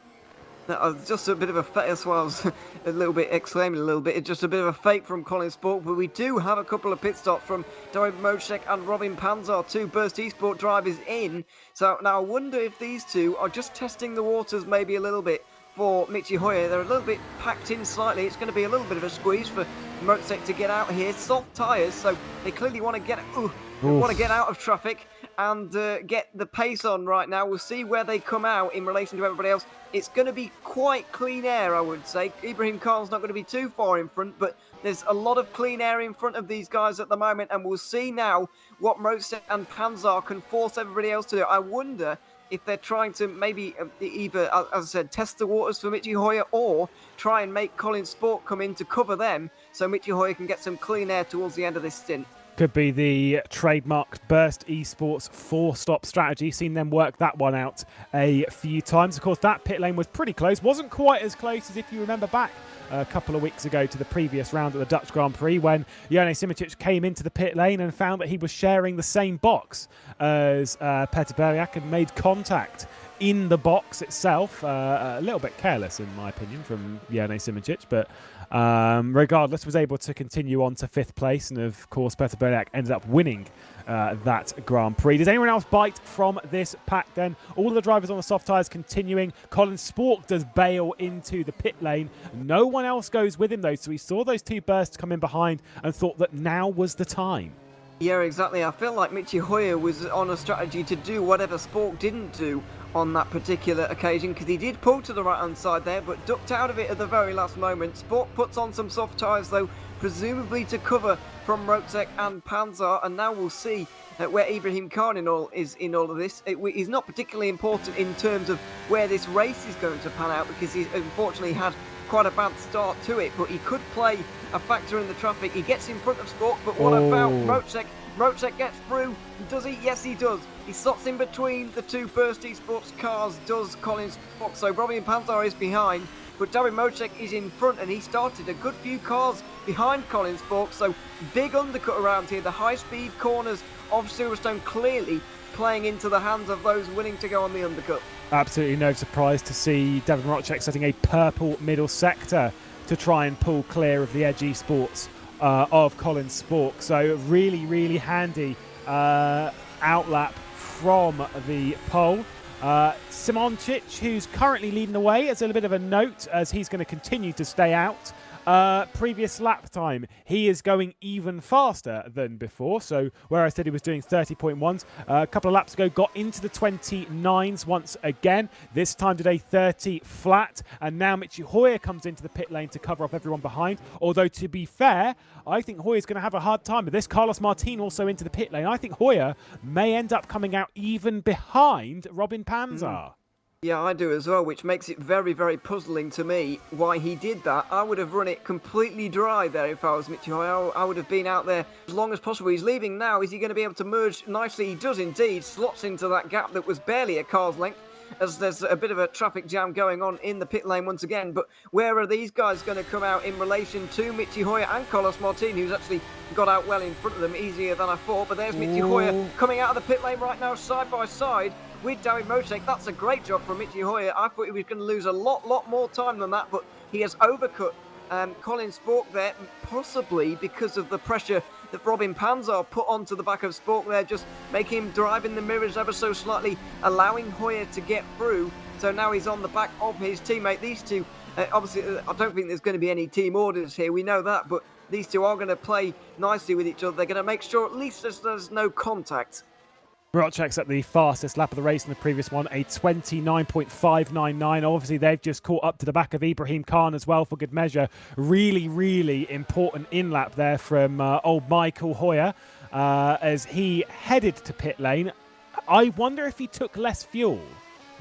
Just a bit of a fake, that's why I was a little bit exclaiming a little bit. It's just a bit of a fake from Colin Spork, but we do have a couple of pit stops from David Mojcek and Robin Panzar, 2 Burst Esport drivers in. So now I wonder if these two are just testing the waters maybe a little bit for Mitchie Hoyer. They're a little bit packed in slightly. It's going to be a little bit of a squeeze for Mojcek to get out here. Soft tyres, so they clearly want to get out of traffic and get the pace on right now. We'll see where they come out in relation to everybody else. It's going to be quite clean air, I would say. Ibrahim Khan's not going to be too far in front, but there's a lot of clean air in front of these guys at the moment, and we'll see now what Mojcek and Panzar can force everybody else to do. I wonder if they're trying to maybe either, as I said, test the waters for Mitchie Hoyer or try and make Colin Spork come in to cover them so Mitchie Hoyer can get some clean air towards the end of this stint. Could be the trademarked Burst Esports 4-stop strategy. Seen them work that one out a few times. Of course, that pit lane was pretty close. Wasn't quite as close as if you remember back a couple of weeks ago to the previous round at the Dutch Grand Prix when Jone Simoncic came into the pit lane and found that he was sharing the same box as Peter Berliak and made contact in the box itself. A little bit careless, in my opinion, from Jone Simoncic, but regardless, was able to continue on to 5th place, and of course Peter Berliak ended up winning that Grand Prix. Does anyone else bite from this pack then? All of the drivers on the soft tyres continuing. Colin Spork does bail into the pit lane. No one else goes with him though, so we saw those 2 bursts come in behind and thought that now was the time. Yeah, exactly. I feel like Mitchie Hoyer was on a strategy to do whatever Spork didn't do on that particular occasion, because he did pull to the right-hand side there, but ducked out of it at the very last moment. Spork puts on some soft tyres, though, presumably to cover from Mojcek and Panzar, and now we'll see where Ibrahim Khan is in all of this. He's not particularly important in terms of where this race is going to pan out, because he's unfortunately had quite a bad start to it, but he could play a factor in the traffic. He gets in front of Spork, but what about Mojcek? Mojcek gets through. Does he? Yes, he does. He slots in between the 2 Burst Esports cars, does Colin Spork. So Robin Panzar is behind, but David Mojcek is in front, and he started a good few cars behind Colin Spork. So big undercut around here. The high-speed corners of Silverstone clearly playing into the hands of those willing to go on the undercut. Absolutely no surprise to see David Mojcek setting a purple middle sector to try and pull clear of the Edge Esports of Colin Spork. So really, really handy outlap from the pole. Simoncic, who's currently leading the way, as a little bit of a note, as he's going to continue to stay out. Previous lap time, he is going even faster than before. So where I said he was doing 30.1s, a couple of laps ago got into the 29s once again. This time today 30 flat, and now Michi Hoyer comes into the pit lane to cover off everyone behind. Although to be fair, I think Hoyer's going to have a hard time with this. Carlos Martin also into the pit lane. I think Hoyer may end up coming out even behind Robin Panzer. Yeah, I do as well, which makes it very, very puzzling to me why he did that. I would have run it completely dry there if I was Michi Hoyer. I would have been out there as long as possible. He's leaving now. Is he going to be able to merge nicely? He does indeed. Slots into that gap that was barely a car's length, as there's a bit of a traffic jam going on in the pit lane once again. But where are these guys going to come out in relation to Michi Hoyer and Carlos Martin, who's actually got out well in front of them, easier than I thought. But there's Michi Hoyer coming out of the pit lane right now, side by side with David Mocek. That's a great job from Michi Hoyer. I thought he was going to lose a lot more time than that, but he has overcut Colin Spork there, possibly because of the pressure that Robin Panzer put onto the back of Spork there, just making him drive in the mirrors ever so slightly, allowing Hoyer to get through. So now he's on the back of his teammate. These two, obviously, I don't think there's going to be any team orders here, we know that, but these two are going to play nicely with each other. They're going to make sure at least there's no contact. Rotchek's at the fastest lap of the race in the previous one, a 29.599. Obviously, they've just caught up to the back of Ibrahim Khan as well for good measure. Really important in-lap there from old Michael Hoyer as he headed to pit lane. I wonder if he took less fuel,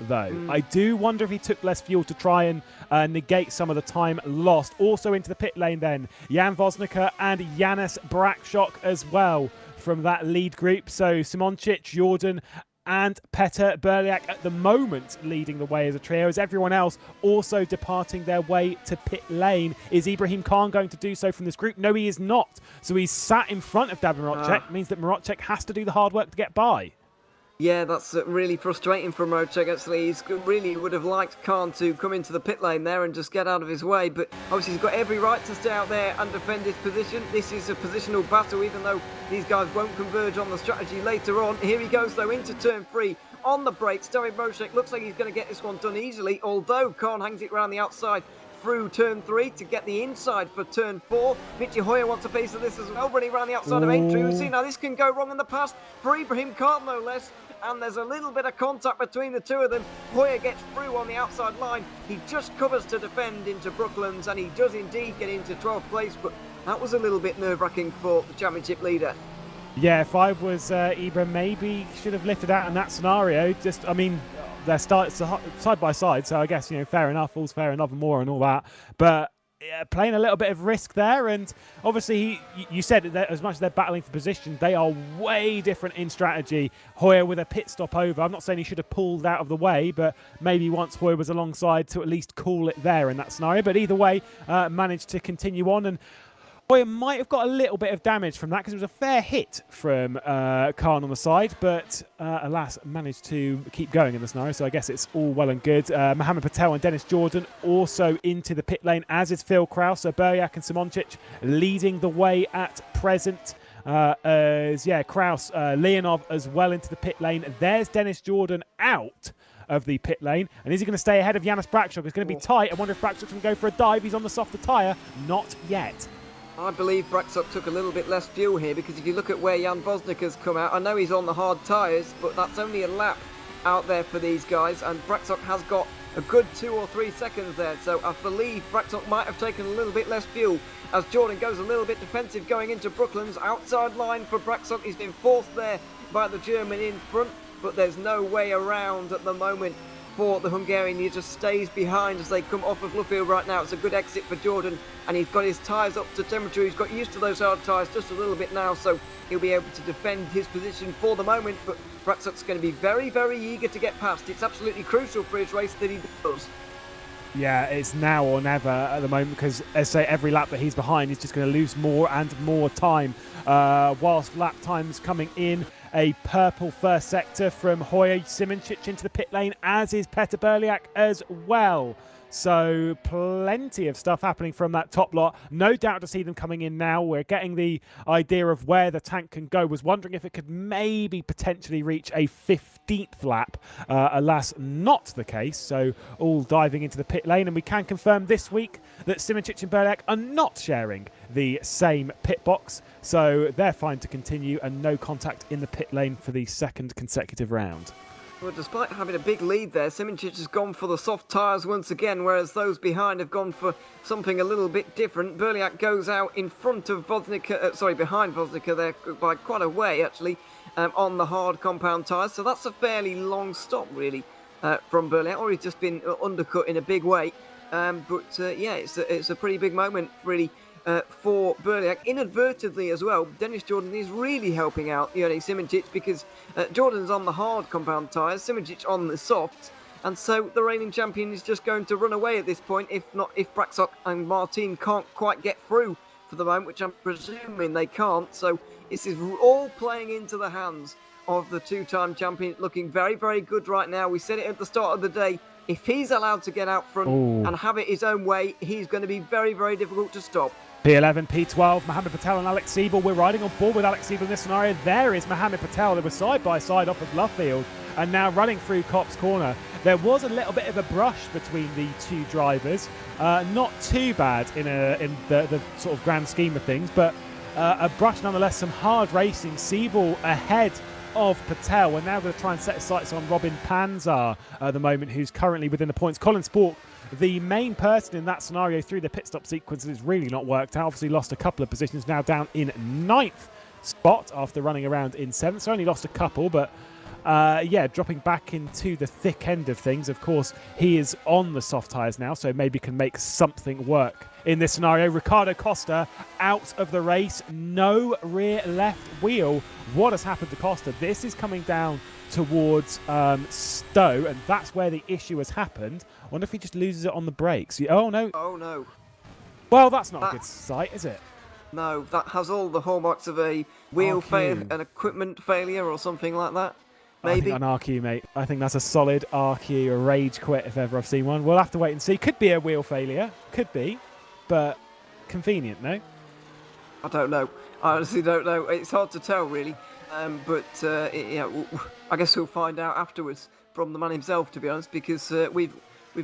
though. I do wonder if he took less fuel to try and negate some of the time lost. Also into the pit lane then, Jan Vosnica and Janis Brakshok as well from that lead group. So Simoncic, Jordan and Petter Berliak at the moment leading the way as a trio, as everyone else also departing their way to pit lane. Is Ibrahim Khan going to do so from this group? No, he is not. So he's sat in front of David Marocek. Means that Marocek has to do the hard work to get by. Yeah, that's really frustrating for Rodger. Actually, he really would have liked Khan to come into the pit lane there and just get out of his way. But obviously, he's got every right to stay out there and defend his position. This is a positional battle, even though these guys won't converge on the strategy later on. Here he goes, though, into turn 3 on the brakes. David Mocek looks like he's going to get this one done easily, although Khan hangs it around the outside through turn 3 to get the inside for turn 4. Michi Hoyer wants a piece of this as well, running around the outside of entry. We've seen how this can go wrong in the past for Ibrahim Khan, no less. And there's a little bit of contact between the two of them. Hoyer gets through on the outside line. He just covers to defend into Brooklands, and he does indeed get into 12th place, but that was a little bit nerve-wracking for the championship leader. Yeah, if I was Ibra, maybe should have lifted out in that scenario. Just, I mean, they're side by side, so I guess, fair enough, all's fair enough and more and all that. But yeah, playing a little bit of risk there, and obviously you said that as much as they're battling for position, they are way different in strategy. Hoyer with a pit stop over. I'm not saying he should have pulled out of the way, but maybe once Hoyer was alongside to at least call it there in that scenario. But either way, managed to continue on, and Hoyer might have got a little bit of damage from that because it was a fair hit from Khan on the side, but alas, managed to keep going in the scenario, so I guess it's all well and good. Mohammed Patel and Dennis Jordan also into the pit lane, as is Phil Kraus. So Berliak and Simoncic leading the way at present. Kraus, Leonov as well into the pit lane. There's Dennis Jordan out of the pit lane, and is he going to stay ahead of Janis Brakshok? It's going to be tight. I wonder if Brakshok's going to go for a dive. He's on the softer tyre. Not yet. I believe Brakshok took a little bit less fuel here, because if you look at where Jan Vosnik has come out, I know he's on the hard tyres, but that's only a lap out there for these guys, and Brakshok has got a good 2 or 3 seconds there, so I believe Brakshok might have taken a little bit less fuel as Jordan goes a little bit defensive going into Brooklands. Outside line for Brakshok. He's been forced there by the German in front, but there's no way around at the moment for the Hungarian. He just stays behind as they come off of Luffield right now. It's a good exit for Jordan, and he's got his tyres up to temperature. He's got used to those hard tyres just a little bit now, so he'll be able to defend his position for the moment. But Brakshok's going to be very eager to get past. It's absolutely crucial for his race that he does. Yeah, it's now or never at the moment, because, as I say, every lap that he's behind, he's just going to lose more and more time. Whilst lap times coming in, A purple first sector from Hoya Simoncic into the pit lane, as is Petar Berliak as well. So plenty of stuff happening from that top lot. No doubt to see them coming in now. We're getting the idea of where the tank can go. Was wondering if it could maybe potentially reach a 15th lap. Alas, not the case. So all diving into the pit lane. And we can confirm this week that Simoncic and Berliak are not sharing the same pit box. So they're fine to continue and no contact in the pit lane for the second consecutive round. Well, despite having a big lead there, Simoncic has gone for the soft tyres once again, whereas those behind have gone for something a little bit different. Berliak goes out in front of behind Voznica there by quite a way, actually, on the hard compound tyres. So that's a fairly long stop, really, from Berliak, or he's just been undercut in a big way. Yeah, it's a pretty big moment, really, for Berliak. Inadvertently as well, Dennis Jordan is really helping out Simoncic, because Jordan's on the hard compound tyres, Simoncic on the softs, and so the reigning champion is just going to run away at this point, if Braxock and Martin can't quite get through for the moment, which I'm presuming they can't. So this is all playing into the hands of the two-time champion, looking very, very good right now. We said it at the start of the day, if he's allowed to get out front and have it his own way, he's going to be very, very difficult to stop. P11, P12, Mohammed Patel and Alex Siebel. We're riding on board with Alex Siebel in this scenario. There is Mohammed Patel. They were side by side off of Lovefield and now running through Copse Corner. There was a little bit of a brush between the two drivers. Not too bad in the sort of grand scheme of things, but a brush nonetheless. Some hard racing. Siebel ahead of Patel. We're now going to try and set his sights on Robin Panzar at the moment, who's currently within the points. Colin Spork, the main person in that scenario through the pit stop sequence, has really not worked out. Obviously lost a couple of positions, now down in 9th spot after running around in 7th. So only lost a couple, but yeah, dropping back into the thick end of things. Of course, he is on the soft tyres now, so maybe can make something work in this scenario. Ricardo Costa out of the race, no rear left wheel. What has happened to Costa? This is coming down towards Stowe, and that's where the issue has happened. I wonder if he just loses it on the brakes. Oh no. Oh no. Well, that's not a good sight, is it? No, that has all the hallmarks of a wheel failure, an equipment failure or something like that. Maybe. I think an RQ, mate. I think that's a solid RQ, a rage quit if ever I've seen one. We'll have to wait and see. Could be a wheel failure. Could be. But convenient, no? I don't know. I honestly don't know. It's hard to tell, really. Yeah, I guess we'll find out afterwards from the man himself, to be honest, because we've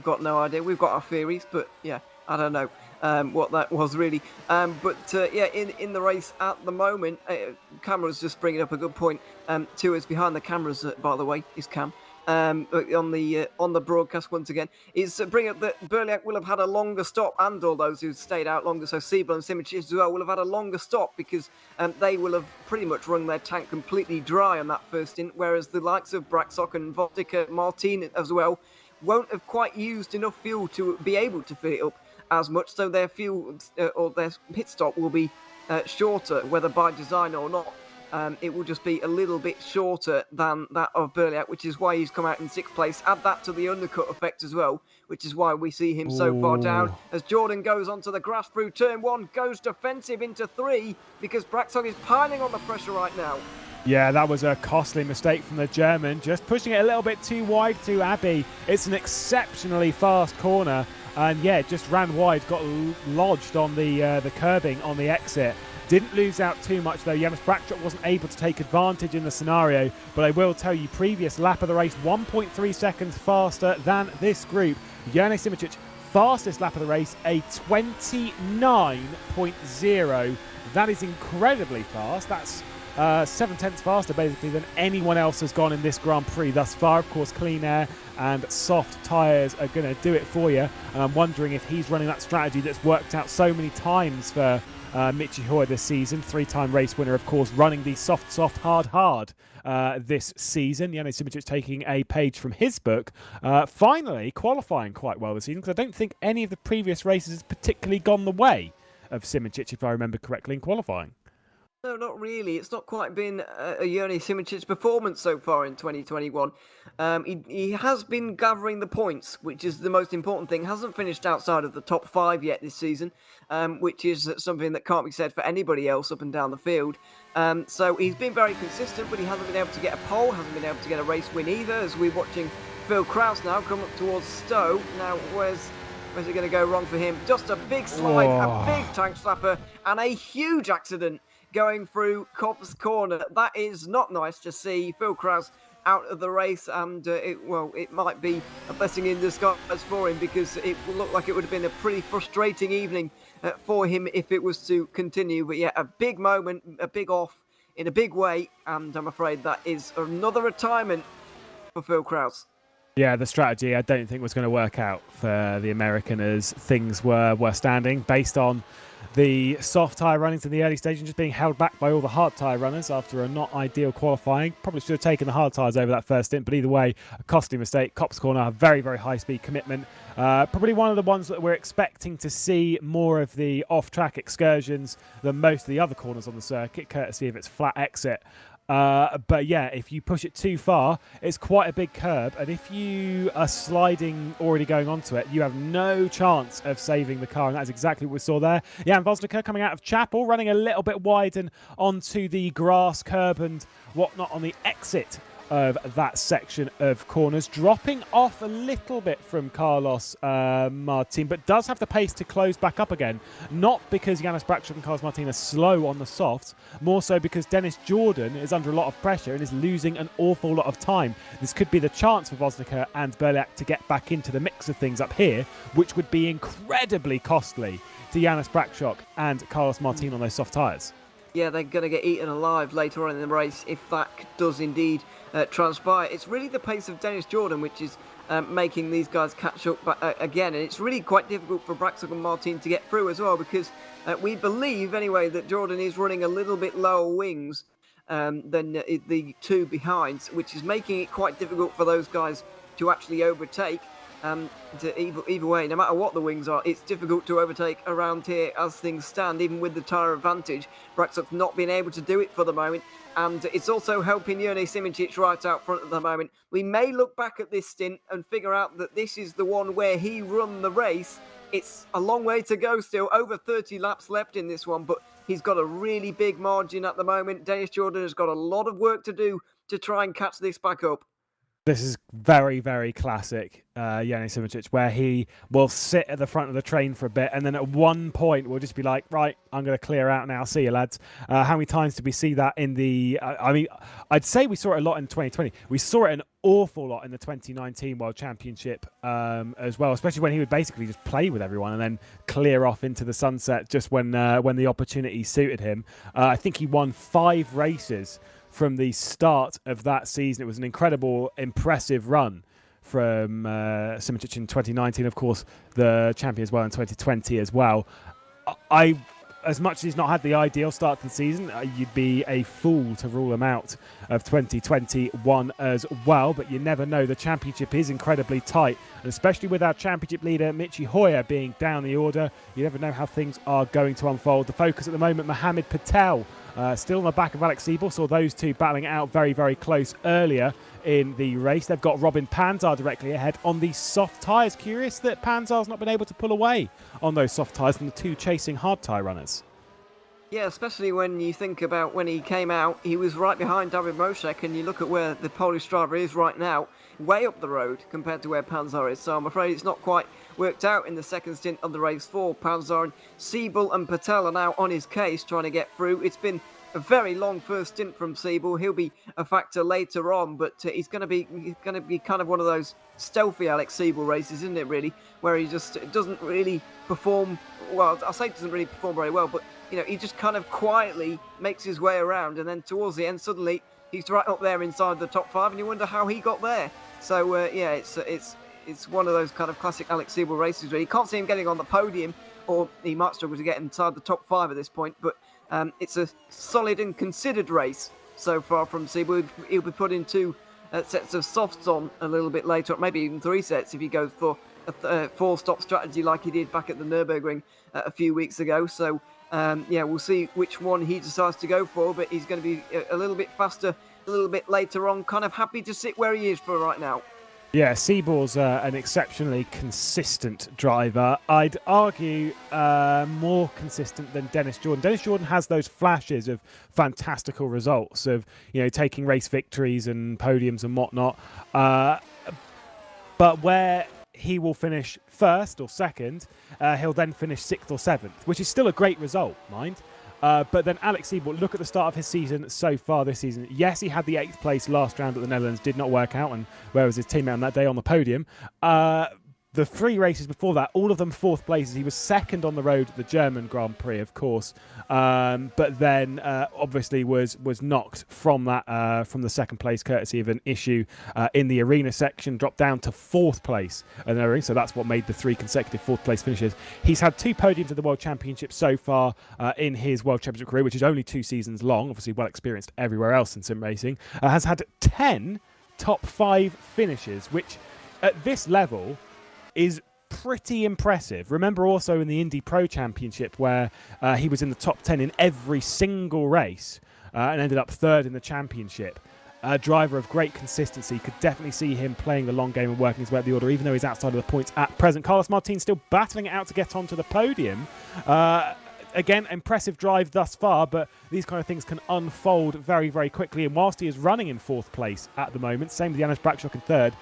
got no idea. We've got our theories, but yeah, I don't know what that was really. Yeah, in the race at the moment, Cameron's just bringing up a good point to us. Behind the cameras, by the way, is Cam. On the broadcast once again, is bring up that Berliak will have had a longer stop, and all those who stayed out longer, so Siebel and Simoncic as well, will have had a longer stop, because they will have pretty much run their tank completely dry on that first stint, whereas the likes of Braxock and Vodika, Martin as well, won't have quite used enough fuel to be able to fill it up as much, so their fuel or their pit stop will be shorter, whether by design or not. It will just be a little bit shorter than that of Berliak, which is why he's come out in 6th place. Add that to the undercut effect as well, which is why we see him so far down. As Jordan goes onto the grass through turn 1, goes defensive into 3, because Braxock is piling on the pressure right now. Yeah, that was a costly mistake from the German, just pushing it a little bit too wide to Abbey. It's an exceptionally fast corner, and yeah, it just ran wide, got lodged on the curbing on the exit. Didn't lose out too much though. Janis Braxock wasn't able to take advantage in the scenario, but I will tell you, previous lap of the race, 1.3 seconds faster than this group. Janis Simoncic, fastest lap of the race, a 29.0. That is incredibly fast. That's 7/10 faster basically than anyone else has gone in this Grand Prix thus far. Of course, clean air and soft tyres are going to do it for you, and I'm wondering if he's running that strategy that's worked out so many times for Michi Hoyer this season. 3-time race winner, of course, running the soft, hard this season. Janis Simoncic taking a page from his book. Finally qualifying quite well this season, because I don't think any of the previous races has particularly gone the way of Simoncic, if I remember correctly, in qualifying. No, not really. It's not quite been a Joni Simicic's performance so far in 2021. He has been gathering the points, which is the most important thing. Hasn't finished outside of the top 5 yet this season, which is something that can't be said for anybody else up and down the field. So he's been very consistent, but he hasn't been able to get a pole, hasn't been able to get a race win either, as we're watching Phil Kraus now come up towards Stowe. Now, where's it going to go wrong for him? Just a big slide, a big tank slapper, and a huge accident going through Cobb's corner. That is not nice to see. Phil Kraus out of the race, and it might be a blessing in disguise for him, because it looked like it would have been a pretty frustrating evening for him if it was to continue. But yeah, a big moment, a big off in a big way, and I'm afraid that is another retirement for Phil Kraus. Yeah, the strategy I don't think was going to work out for the American as things were standing, based on the soft tyre runnings in the early stage and just being held back by all the hard tyre runners after a not ideal qualifying. Probably should have taken the hard tyres over that first stint, but either way, a costly mistake. Copse Corner, a very, very high-speed commitment. Probably one of the ones that we're expecting to see more of the off-track excursions than most of the other corners on the circuit, courtesy of its flat exit. But yeah, if you push it too far, it's quite a big curb, and if you are sliding already going onto it, you have no chance of saving the car, and that's exactly what we saw there. Jan Vosnicker coming out of Chapel, running a little bit wide and onto the grass curb and whatnot on the exit of that section of corners, dropping off a little bit from Carlos Martin, but does have the pace to close back up again. Not because Janis Brakshock and Carlos Martin are slow on the softs, more so because Dennis Jordan is under a lot of pressure and is losing an awful lot of time. This could be the chance for Vosnicker and Berliak to get back into the mix of things up here, which would be incredibly costly to Janis Brakshock and Carlos Martin on those soft tyres. Yeah, they're going to get eaten alive later on in the race if that does indeed transpire. It's really the pace of Dennis Jordan which is making these guys catch up again, and it's really quite difficult for Brakshock and Martin to get through as well, because we believe anyway that Jordan is running a little bit lower wings than the two behinds, which is making it quite difficult for those guys to actually overtake. Either way, no matter what the wings are, it's difficult to overtake around here as things stand, even with the tyre advantage. Brakshock's not been able to do it for the moment, and it's also helping Joni Simicic right out front at the moment. We may look back at this stint and figure out that this is the one where he won the race. It's a long way to go still, over 30 laps left in this one, but he's got a really big margin at the moment. Dennis Jordan has got a lot of work to do to try and catch this back up. This is very, very classic Joni Simicic, where he will sit at the front of the train for a bit, and then at one point we'll just be like, right, I'm going to clear out now. See you, lads. How many times did we see that in the... I'd say we saw it a lot in 2020. We saw it an awful lot in the 2019 World Championship as well, especially when he would basically just play with everyone and then clear off into the sunset just when the opportunity suited him. I think he won 5 races from the start of that season. It was an incredible, impressive run from Simicic in 2019. Of course, the champion as well in 2020 as well. As much as he's not had the ideal start to the season, you'd be a fool to rule him out of 2021 as well. But you never know. The championship is incredibly tight, and especially with our championship leader, Michi Hoyer, being down the order, you never know how things are going to unfold. The focus at the moment, Mohamed Patel, still on the back of Alex Siebel. Saw those two battling it out very, very close earlier in the race. They've got Robin Panzar directly ahead on the soft tyres. Curious that Panzar's not been able to pull away on those soft tyres from the two chasing hard tyre runners. Yeah, especially when you think about when he came out, he was right behind David Moshek, and you look at where the Polish driver is right now, way up the road compared to where Panzar is. So I'm afraid it's not quite worked out in the second stint of the race for Panzar. And Siebel and Patel are now on his case trying to get through. It's been a very long first stint from Siebel. He'll be a factor later on, but he's going to be kind of one of those stealthy Alex Siebel races, isn't it, really, where he just doesn't really perform well. I'll say doesn't really perform very well, but you know, he just kind of quietly makes his way around, and then towards the end, suddenly he's right up there inside the top 5, and you wonder how he got there. So yeah, it's one of those kind of classic Alex Siebel races where you can't see him getting on the podium, or he might struggle to get inside the top 5 at this point, but it's a solid and considered race so far from Siebel. He'll be putting 2 sets of softs on a little bit later, maybe even 3 sets if he goes for a 4-stop strategy like he did back at the Nürburgring a few weeks ago. So Yeah, we'll see which one he decides to go for, but he's going to be a little bit faster, a little bit later on. Kind of happy to sit where he is for right now. Yeah, Seabor's an exceptionally consistent driver. I'd argue more consistent than Dennis Jordan. Dennis Jordan has those flashes of fantastical results of, taking race victories and podiums and whatnot. But where he will finish first or second, he'll then finish sixth or seventh, which is still a great result, mind. But then Alex Seaborg, look at the start of his season so far this season. Yes, he had the 8th place last round at the Netherlands, did not work out, and where was his teammate on that day on the podium? The 3 races before that, all of them 4th places. He was second on the road at the German Grand Prix, of course, but then obviously was knocked from that from the 2nd place courtesy of an issue in the arena section, dropped down to 4th place in the arena. So that's what made the 3 consecutive 4th place finishes. He's had 2 podiums at the World Championship so far in his World Championship career, which is only 2 seasons long. Obviously, well experienced everywhere else in sim racing. Has had 10 top 5 finishes, which at this level is pretty impressive. Remember also in the Indy Pro Championship where he was in the top 10 in every single race and ended up 3rd in the championship. A driver of great consistency. Could definitely see him playing the long game and working his way up the order, even though he's outside of the points at present. Carlos Martin still battling it out to get onto the podium. Again, impressive drive thus far, but these kind of things can unfold very, very quickly. And whilst he is running in 4th place at the moment, same with Janis Brakshock in 3rd,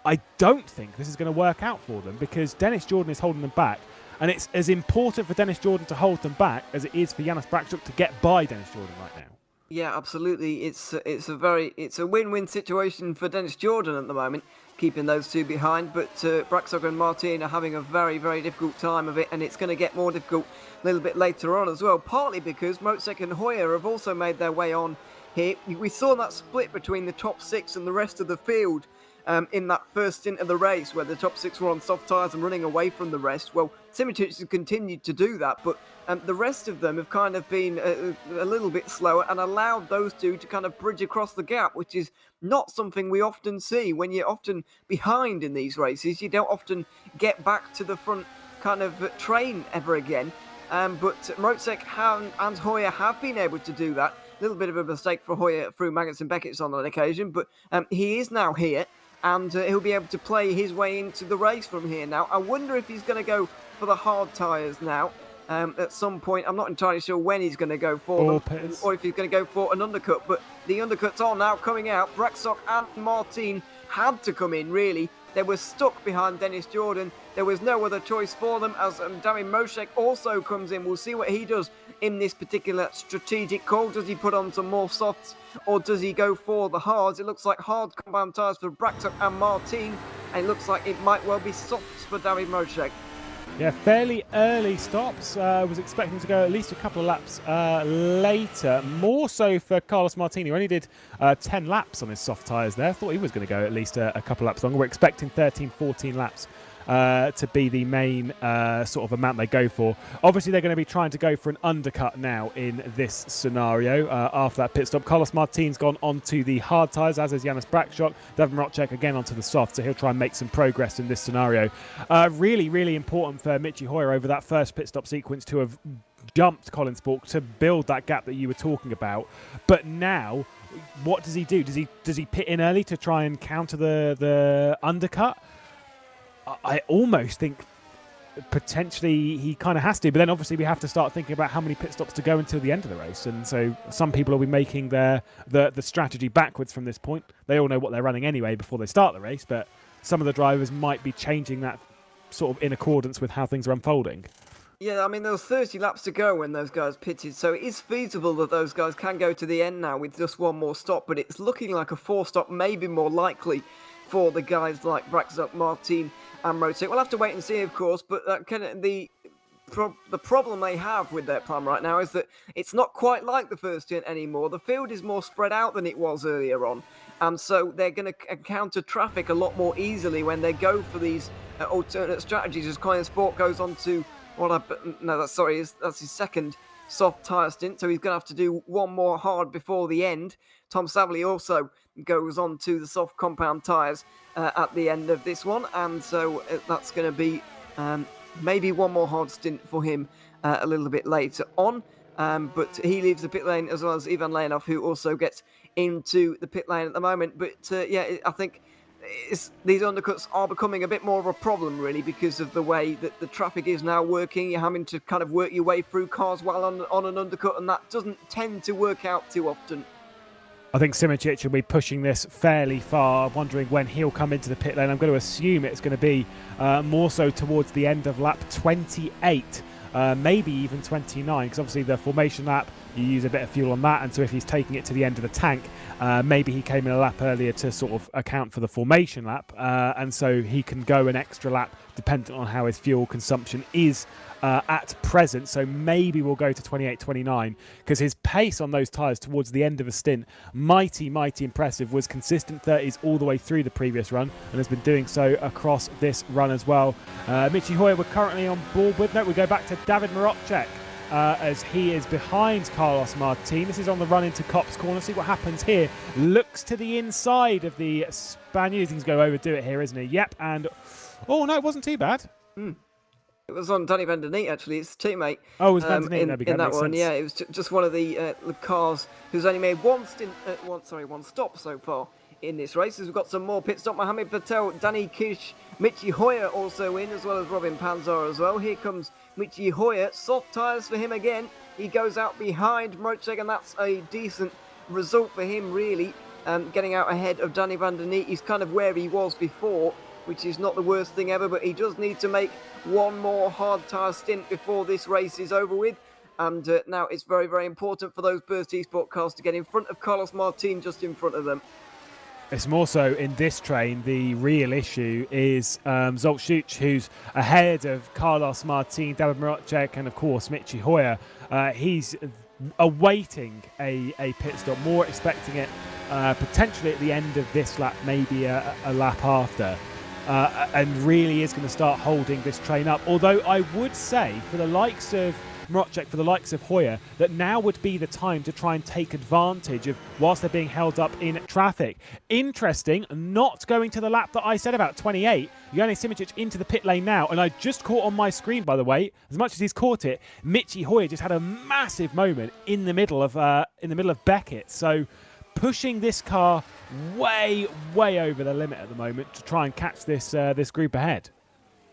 I don't think this is going to work out for them because Dennis Jordan is holding them back. And it's as important for Dennis Jordan to hold them back as it is for Janis Brakshock to get by Dennis Jordan right now. Yeah, absolutely. It's a win-win situation for Dennis Jordan at the moment, keeping those 2 behind. But Brakshock and Martin are having a very, very difficult time of it, and it's going to get more difficult a little bit later on as well. Partly because Mozek and Hoyer have also made their way on here. We saw that split between the top 6 and the rest of the field. In that first stint of the race where the top 6 were on soft tyres and running away from the rest. Well, Simitic has continued to do that, but the rest of them have kind of been a little bit slower and allowed those 2 to kind of bridge across the gap, which is not something we often see. When you're often behind in these races, you don't often get back to the front kind of train ever again. But Mozek and Hoyer have been able to do that. A little bit of a mistake for Hoyer through Maggots and Beckett's on an occasion, but he is now here. And he'll be able to play his way into the race from here now. I wonder if he's going to go for the hard tyres now at some point. I'm not entirely sure when he's going to go for them, or if he's going to go for an undercut. But the undercuts are now coming out. Brakshock and Martin had to come in, really. They were stuck behind Dennis Jordan. There was no other choice for them as Damien Mosek also comes in. We'll see what he does in this particular strategic call. Does he put on some more softs or does he go for the hards? It looks like hard compound tyres for Brakshock and Martin, and it looks like it might well be softs for Damien Mosek. Yeah, fairly early stops. Was expecting to go at least a couple of laps later. More so for Carlos Martin, who only did 10 laps on his soft tyres there. Thought he was going to go at least a couple of laps longer. We're expecting 13, 14 laps to be the main sort of amount they go for. Obviously, they're going to be trying to go for an undercut now in this scenario after that pit stop. Carlos Martin's gone onto the hard tyres, as is Janis Brakshock. Devin Rotchek again onto the soft, so he'll try and make some progress in this scenario. Really, really important for Michi Hoyer over that first pit stop sequence to have jumped Colin Spork to build that gap that you were talking about. But now, what does he do? Does he pit in early to try and counter the undercut? I almost think potentially he kind of has to, but then obviously we have to start thinking about how many pit stops to go until the end of the race, and so some people will be making the strategy backwards from this point. They all know what they're running anyway before they start the race, but some of the drivers might be changing that sort of in accordance with how things are unfolding. Yeah, I mean, there was 30 laps to go when those guys pitted, so it is feasible that those guys can go to the end now with just one more stop, but it's looking like a 4-stop may be more likely for the guys like Brakshock, Martin and Mozek. We'll have to wait and see, of course, but the problem they have with their plan right now is that it's not quite like the first stint anymore. The field is more spread out than it was earlier on, and so they're going to encounter traffic a lot more easily when they go for these alternate strategies. As Colin Sport goes on to that's his second soft tyre stint, so he's going to have to do one more hard before the end. Tom Savley also goes on to the soft compound tyres at the end of this one, and so that's going to be maybe one more hard stint for him a little bit later on. But he leaves the pit lane as well as Ivan Leonov, who also gets into the pit lane at the moment. But I think these undercuts are becoming a bit more of a problem, really, because of the way that the traffic is now working. You're having to kind of work your way through cars while on an undercut, and that doesn't tend to work out too often. I think Simicic will be pushing this fairly far, wondering when he'll come into the pit lane. I'm going to assume it's going to be more so towards the end of lap 28, maybe even 29, because obviously the formation lap, you use a bit of fuel on that, and so if he's taking it to the end of the tank, maybe he came in a lap earlier to sort of account for the formation lap, and so he can go an extra lap dependent on how his fuel consumption is at present. So maybe we'll go to 28-29, because his pace on those tyres towards the end of a stint, mighty impressive, was consistent 30s all the way through the previous run and has been doing so across this run as well. Michi Hoyer, we're currently on board with. No, we go back to David Marocek, as he is behind Carlos Martin. This is on the run into Copse Corner. See what happens here. Looks to the inside of the Spaniard. He's going to overdo it here, isn't he? Yep, and oh no, it wasn't too bad. It was on Danny Van Der Neat, actually. It's teammate. Oh, it was Van Der Neat. In that one, yeah. It was just one of the cars who's only made one stop so far in this race. As we've got some more pit stop. Mohamed Patel, Danny Kish, Michi Hoyer also in, as well as Robin Panzar as well. Here comes Michi Hoyer. Soft tyres for him again. He goes out behind Marocek, and that's a decent result for him, really. Getting out ahead of Danny Van Der Neat. He's kind of where he was before, which is not the worst thing ever, but he does need to make one more hard tyre stint before this race is over with. And now it's very important for those Burst eSport cars to get in front of Carlos Martin, just in front of them. It's more so in this train, the real issue is Zolt Schuch, who's ahead of Carlos Martin, David Marocek, and of course Michi Hoyer. He's awaiting a pit stop, more expecting it potentially at the end of this lap, maybe a lap after. And really is going to start holding this train up. Although I would say, for the likes of Marocek, for the likes of Hoyer, that now would be the time to try and take advantage of whilst they're being held up in traffic. Interesting, not going to the lap that I said about 28. Ioannis Simicic into the pit lane now, and I just caught on my screen, by the way, as much as he's caught it, Michi Hoyer just had a massive moment in the middle of Beckett. So pushing this car way over the limit at the moment to try and catch this group ahead.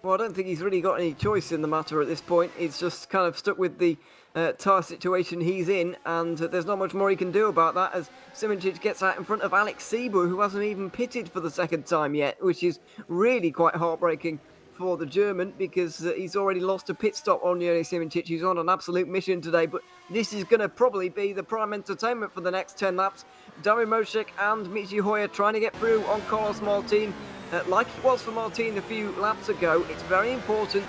Well, I don't think he's really got any choice in the matter at this point. He's just kind of stuck with the tyre situation he's in, and there's not much more he can do about that, as Simicic gets out in front of Alex Sieber, who hasn't even pitted for the second time yet, which is really quite heartbreaking for the German, because he's already lost a pit stop on Ioannis Simicic. He's on an absolute mission today, but this is going to probably be the prime entertainment for the next 10 laps. David Marocek and Michi Hoyer trying to get through on Carlos Martin. Like it was for Martin a few laps ago, it's very important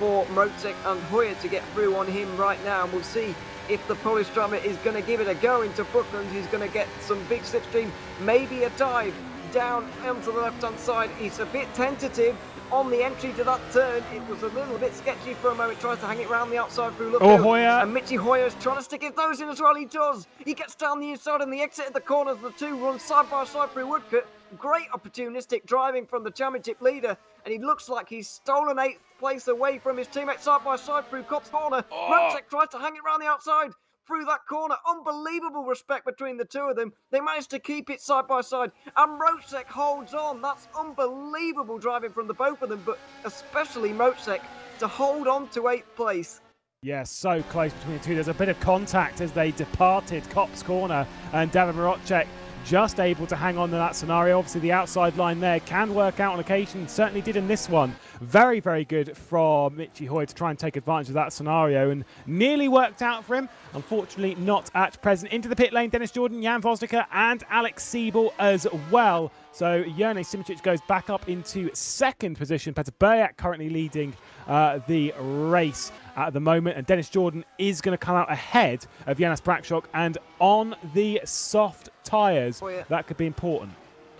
for Marocek and Hoyer to get through on him right now, and we'll see if the Polish drummer is going to give it a go into Brooklands. He's going to get some big slipstream, maybe a dive down onto the left-hand side. He's a bit tentative on the entry to that turn. It was a little bit sketchy for a moment, trying to hang it round the outside through Luffield. Hoyer. And Michi Hoyer's trying to stick his nose in as well. He does. He gets down the inside and the exit of the corners. The two run side by side through Woodcote. Great opportunistic driving from the championship leader, and he looks like he's stolen 8th place away from his teammate side by side through Copse Corner. Marocek tries to hang it round the outside through that corner. Unbelievable respect between the two of them. They managed to keep it side by side, and Marocek holds on. That's unbelievable driving from the both of them, but especially Marocek to hold on to 8th place. Yeah, so close between the two. There's a bit of contact as they departed Copse Corner, and David Marocek just able to hang on to that scenario. Obviously, the outside line there can work out on occasion. Certainly did in this one. Very good from Michi Hoyer to try and take advantage of that scenario, and nearly worked out for him. Unfortunately, not at present. Into the pit lane, Dennis Jordan, Jan Vosnicker, and Alex Siebel as well. So Ioannis Simicic goes back up into second position. Petr Bejak currently leading the race at the moment, and Dennis Jordan is going to come out ahead of Janis Brakshok, and on the soft tyres, that could be important.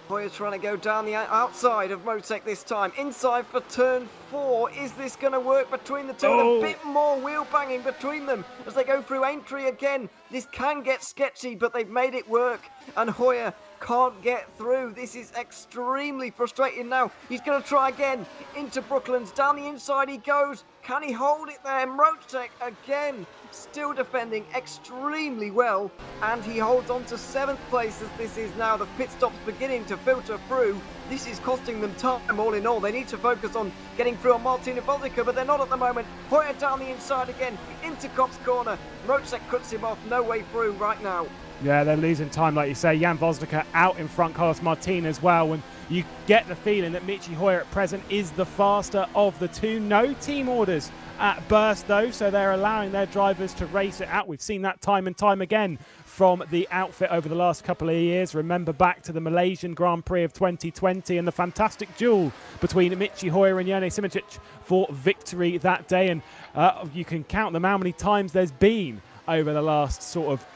Hoyer trying to go down the outside of Marocek this time. Inside for turn 4. Is this going to work between the two? And a bit more wheel banging between them as they go through Aintree again. This can get sketchy, but they've made it work. And Hoyer can't get through. This is extremely frustrating now. He's going to try again into Brooklands. Down the inside he goes. Can he hold it there? Mrocek again, still defending extremely well. And he holds on to 7th place as this is now the pit stops beginning to filter through. This is costing them time all in all. They need to focus on getting through on Martina Voznica, but they're not at the moment. Hoyer down the inside again into Kopp's corner. Mrocek cuts him off. No way through right now. Yeah, they're losing time, like you say. Jan Voznica out in front, Carlos Martin as well. And you get the feeling that Michi Hoyer at present is the faster of the two. No team orders at Burst, though, so they're allowing their drivers to race it out. We've seen that time and time again from the outfit over the last couple of years. Remember back to the Malaysian Grand Prix of 2020 and the fantastic duel between Michi Hoyer and Jone Simoncic for victory that day. And you can count them how many times there's been over the last sort of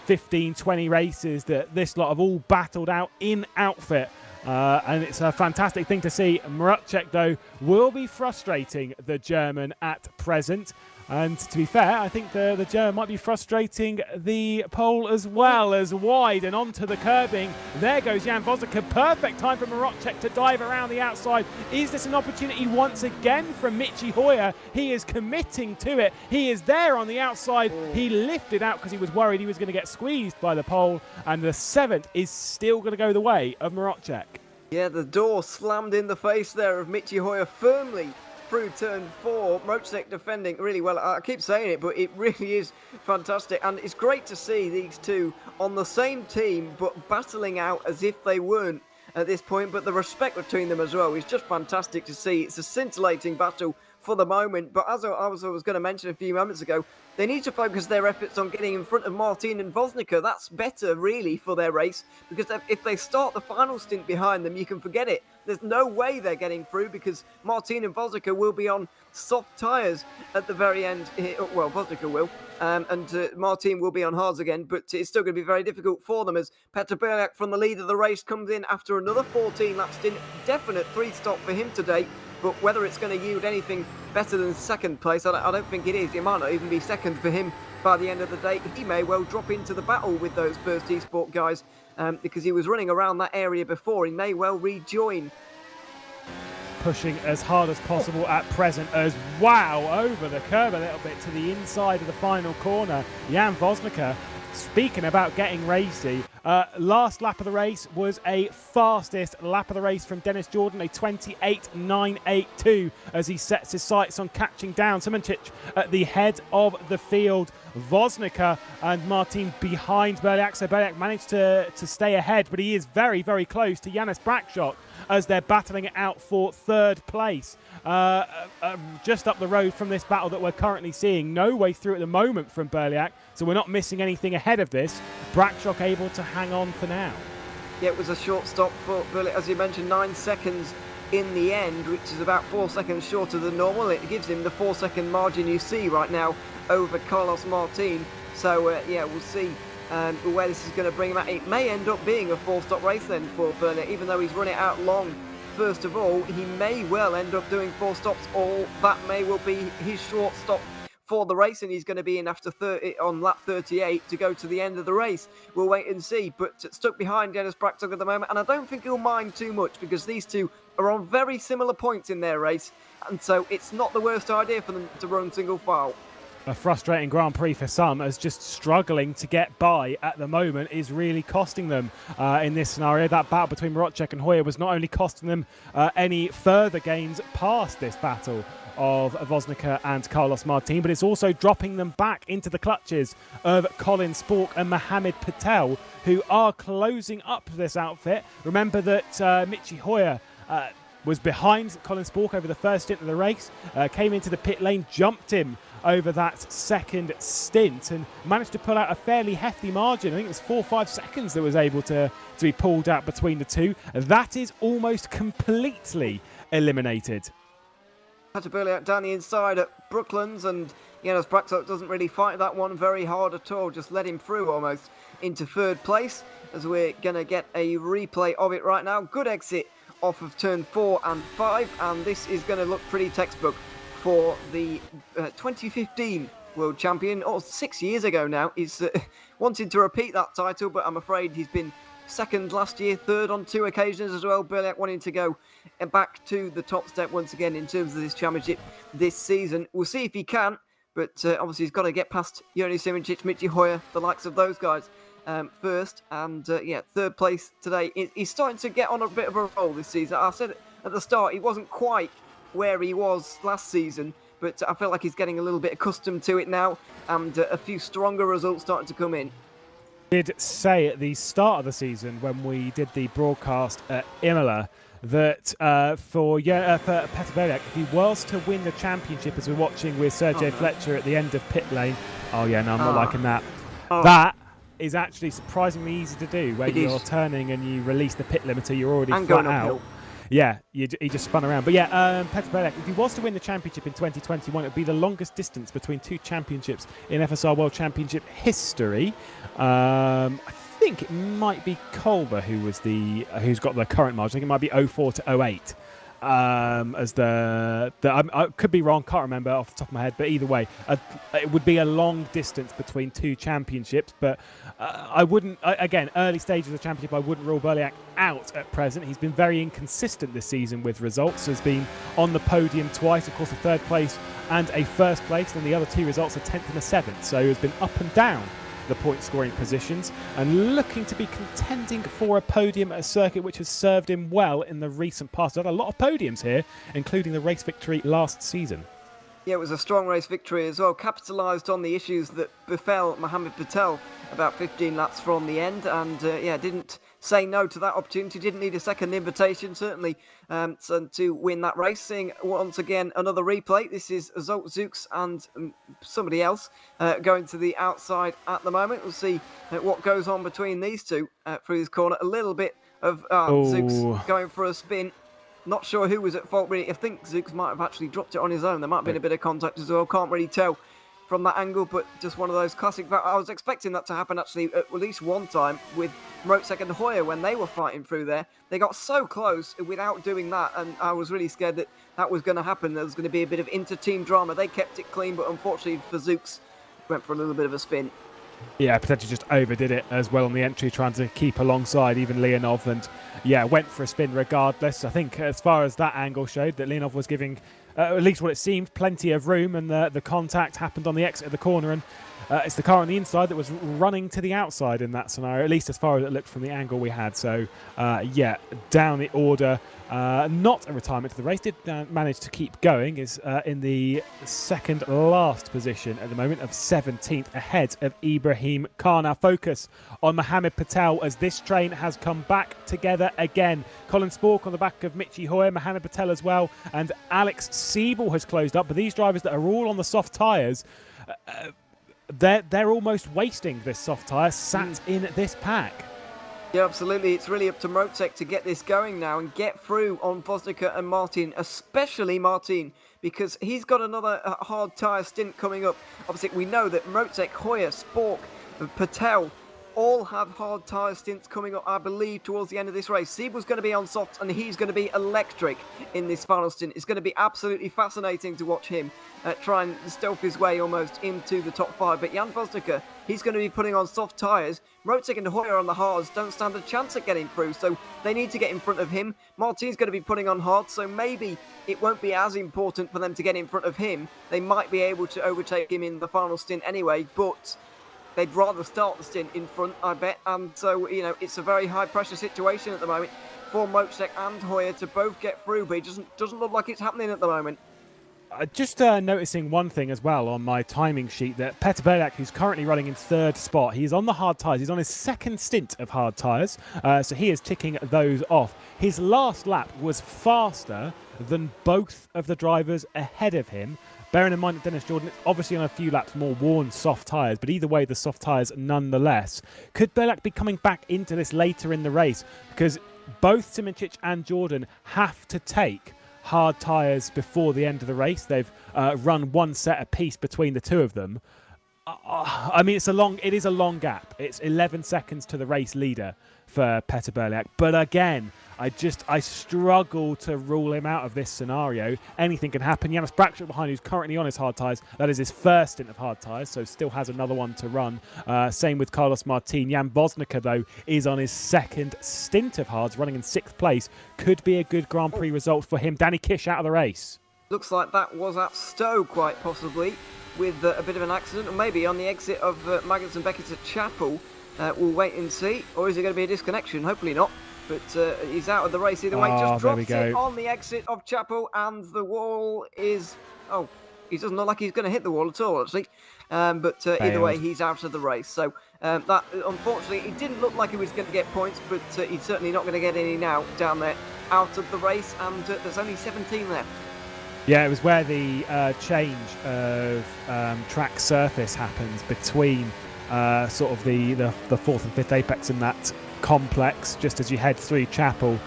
15, 20 races that this lot have all battled out in outfit. And it's a fantastic thing to see. Mrocek, though, will be frustrating the German at present. And to be fair, I think the German might be frustrating the Pole as well, as wide and onto the curbing. There goes Jan Voznica. Perfect time for Mrocek to dive around the outside. Is this an opportunity once again from Michi Hoyer? He is committing to it. He is there on the outside. He lifted out because he was worried he was going to get squeezed by the Pole. And the 7th is still going to go the way of Mrocek. Yeah, the door slammed in the face there of Michi Hoyer firmly through turn 4. Mrocek defending really well. I keep saying it, but it really is fantastic. And it's great to see these two on the same team, but battling out as if they weren't at this point. But the respect between them as well is just fantastic to see. It's a scintillating battle for the moment. But as I was going to mention a few moments ago, they need to focus their efforts on getting in front of Martin and Voznica. That's better, really, for their race, because if they start the final stint behind them, you can forget it. There's no way they're getting through because Martin and Voznica will be on soft tyres at the very end. Well, Voznica will, and Martin will be on hards again, but it's still going to be very difficult for them as Petr Bělák from the lead of the race comes in after another 14-lap stint. Definite 3-stop for him today. But whether it's going to yield anything better than 2nd place, I don't think it is. It might not even be 2nd for him by the end of the day. He may well drop into the battle with those Burst eSport guys because he was running around that area before. He may well rejoin. Pushing as hard as possible at present as wow, over the curb a little bit to the inside of the final corner. Jan Voznica, speaking about getting racy, last lap of the race was a fastest lap of the race from Dennis Jordan, a 28.982 as he sets his sights on catching down Simoncic at the head of the field. Voznica and Martin behind Bělák, so Bělák managed to stay ahead, but he is very, very close to Janis Brakshock as they're battling it out for 3rd place. Just up the road from this battle that we're currently seeing. No way through at the moment from Bělák, so we're not missing anything ahead of this. Brakshock able to hang on for now. Yeah, it was a short stop for Bělák, as you mentioned, 9 seconds in the end, which is about 4 seconds shorter than normal. It gives him the 4-second margin you see right now over Carlos Martin. So, yeah, we'll see where this is going to bring him at. It may end up being a 4-stop race then for Bělák, even though he's run it out long. First of all, he may well end up doing 4 stops, or that may well be his short stop for the race, and he's going to be in after 30 on lap 38 to go to the end of the race. We'll wait and see, but stuck behind Janis Brakshock at the moment, and I don't think he'll mind too much because these two are on very similar points in their race, and so it's not the worst idea for them to run single file. A frustrating Grand Prix for some, as just struggling to get by at the moment is really costing them in this scenario. That battle between Mrocek and Hoyer was not only costing them any further gains past this battle of Voznica and Carlos Martin, but it's also dropping them back into the clutches of Colin Spork and Mohamed Patel, who are closing up this outfit. Remember that Michi Hoyer was behind Colin Spork over the first stint of the race, came into the pit lane, jumped him over that 2nd stint and managed to pull out a fairly hefty margin. I think it was 4 or 5 seconds that was able to be pulled out between the two. That is almost completely eliminated. Petr Bělák down the inside at Brooklands, and Janis Brakshock doesn't really fight that one very hard at all, just let him through almost into 3rd place, as we're going to get a replay of it right now. Good exit off of turn 4 and 5, and this is going to look pretty textbook for the 2015 World Champion, or 6 years ago now. He's wanted to repeat that title, but I'm afraid he's been second last year, third on 2 occasions as well. Berliak wanting to go back to the top step once again in terms of this championship this season. We'll see if he can, but obviously he's got to get past Joni Simoncic, Michi Hoyer, the likes of those guys first. And third place today. He's starting to get on a bit of a roll this season. I said at the start he wasn't quite where he was last season, but I feel like he's getting a little bit accustomed to it now, and a few stronger results starting to come in. Did say at the start of the season when we did the broadcast at Imola that for Petr Berliak, if he was to win the championship, as we're watching with Sergej Fletcher at the end of pit lane, I'm not liking that. That is actually surprisingly easy to do when you're turning and you release the pit limiter, you're already flat out. Uphill. Yeah, he just spun around. But yeah, Petr Berliak, if he was to win the championship in 2021, it would be the longest distance between 2 championships in FSR World Championship history. I think it might be Kolber who's got the current margin. I think it might be 04 to 08. As I could be wrong, can't remember off the top of my head, but either way, it would be a long distance between 2 championships. But I wouldn't, again, early stages of the championship, I wouldn't rule Berliak out at present. He's been very inconsistent this season with results. Has been on the podium twice, of course, a 3rd place and a 1st place, and the other 2 results are 10th and a 7th. So he's been up and down the point scoring positions and looking to be contending for a podium at a circuit which has served him well in the recent past. He's had a lot of podiums here, including the race victory last season. Yeah, it was a strong race victory as well. Capitalised on the issues that befell Mohammed Patel about 15 laps from the end, and didn't say no to that opportunity. Didn't need a second invitation, certainly, to win that race. Seeing once again another replay. This is Zolt Zooks and somebody else going to the outside at the moment. We'll see what goes on between these two through this corner. A little bit of Zooks going for a spin. Not sure who was at fault, really. I think Zooks might have actually dropped it on his own. There might have been a bit of contact as well. Can't really tell from that angle, but just one of those classic. I was expecting that to happen actually at least one time with Mrozek and Hoyer when they were fighting through there. They got so close without doing that, and I was really scared that that was going to happen. There was going to be a bit of inter-team drama. They kept it clean, but unfortunately for Zooks, went for a little bit of a spin. Yeah, potentially just overdid it as well on the entry, trying to keep alongside even Leonov, and went for a spin regardless. I think as far as that angle showed, that Leonov was giving, at least what it seemed, plenty of room, and the contact happened on the exit of the corner, and it's the car on the inside that was running to the outside in that scenario, at least as far as it looked from the angle we had. So, down the order. Not a retirement to the race, did manage to keep going, is in the second last position at the moment of 17th, ahead of Ibrahim Khan. Our focus on Mohammed Patel as this train has come back together again. Colin Spork on the back of Michi Hoyer, Mohammed Patel as well, and Alex Siebel has closed up. But these drivers that are all on the soft tyres, they're almost wasting this soft tyre sat in this pack. Yeah, absolutely. It's really up to Mrozek to get this going now and get through on Voznica and Martin, especially Martin, because he's got another hard tyre stint coming up. Obviously, we know that Mrozek, Hoyer, Spork, Patel all have hard tyre stints coming up, I believe, towards the end of this race. Siebel's going to be on soft, and he's going to be electric in this final stint. It's going to be absolutely fascinating to watch him try and stealth his way almost into the top 5. But Jan Voznica, he's going to be putting on soft tyres. Mrozek and Hoyer on the hards don't stand a chance at getting through, so they need to get in front of him. Martin's going to be putting on hard, so maybe it won't be as important for them to get in front of him. They might be able to overtake him in the final stint anyway, but they'd rather start the stint in front, I bet. And so, it's a very high-pressure situation at the moment for Mrozek and Hoyer to both get through, but it doesn't look like it's happening at the moment. Just noticing one thing as well on my timing sheet, that Petr Berliak, who's currently running in 3rd spot, he's on the hard tyres. He's on his 2nd stint of hard tyres, so he is ticking those off. His last lap was faster than both of the drivers ahead of him. Bearing in mind that Dennis Jordan is obviously on a few laps more worn soft tyres, but either way, the soft tyres nonetheless. Could Berliak be coming back into this later in the race? Because both Simoncic and Jordan have to take hard tyres before the end of the race. They've run one set apiece between the two of them. I mean, it is a long gap. It's 11 seconds to the race leader for Petr Berliak. But again, I struggle to rule him out of this scenario. Anything can happen. Janis Brackstrup behind, who's currently on his hard tyres. That is his first stint of hard tyres, so still has another one to run. Same with Carlos Martin. Jan Bosnica, though, is on his second stint of hards, running in 6th place. Could be a good Grand Prix result for him. Danny Kish out of the race. Looks like that was at Stowe, quite possibly, with a bit of an accident, or maybe on the exit of Maggotts and Beckett at Chapel. We'll wait and see. Or is it going to be a disconnection? Hopefully not. But he's out of the race either way. Just drops it on the exit of Chapel, and the wall is... Oh, he doesn't look like he's going to hit the wall at all, actually. But either way, he's out of the race. So that, unfortunately, it didn't look like he was going to get points, but he's certainly not going to get any now down there out of the race. And there's only 17 left. Yeah, it was where the change of track surface happens between sort of the 4th and 5th apex in that complex. Just as you head through Chapel,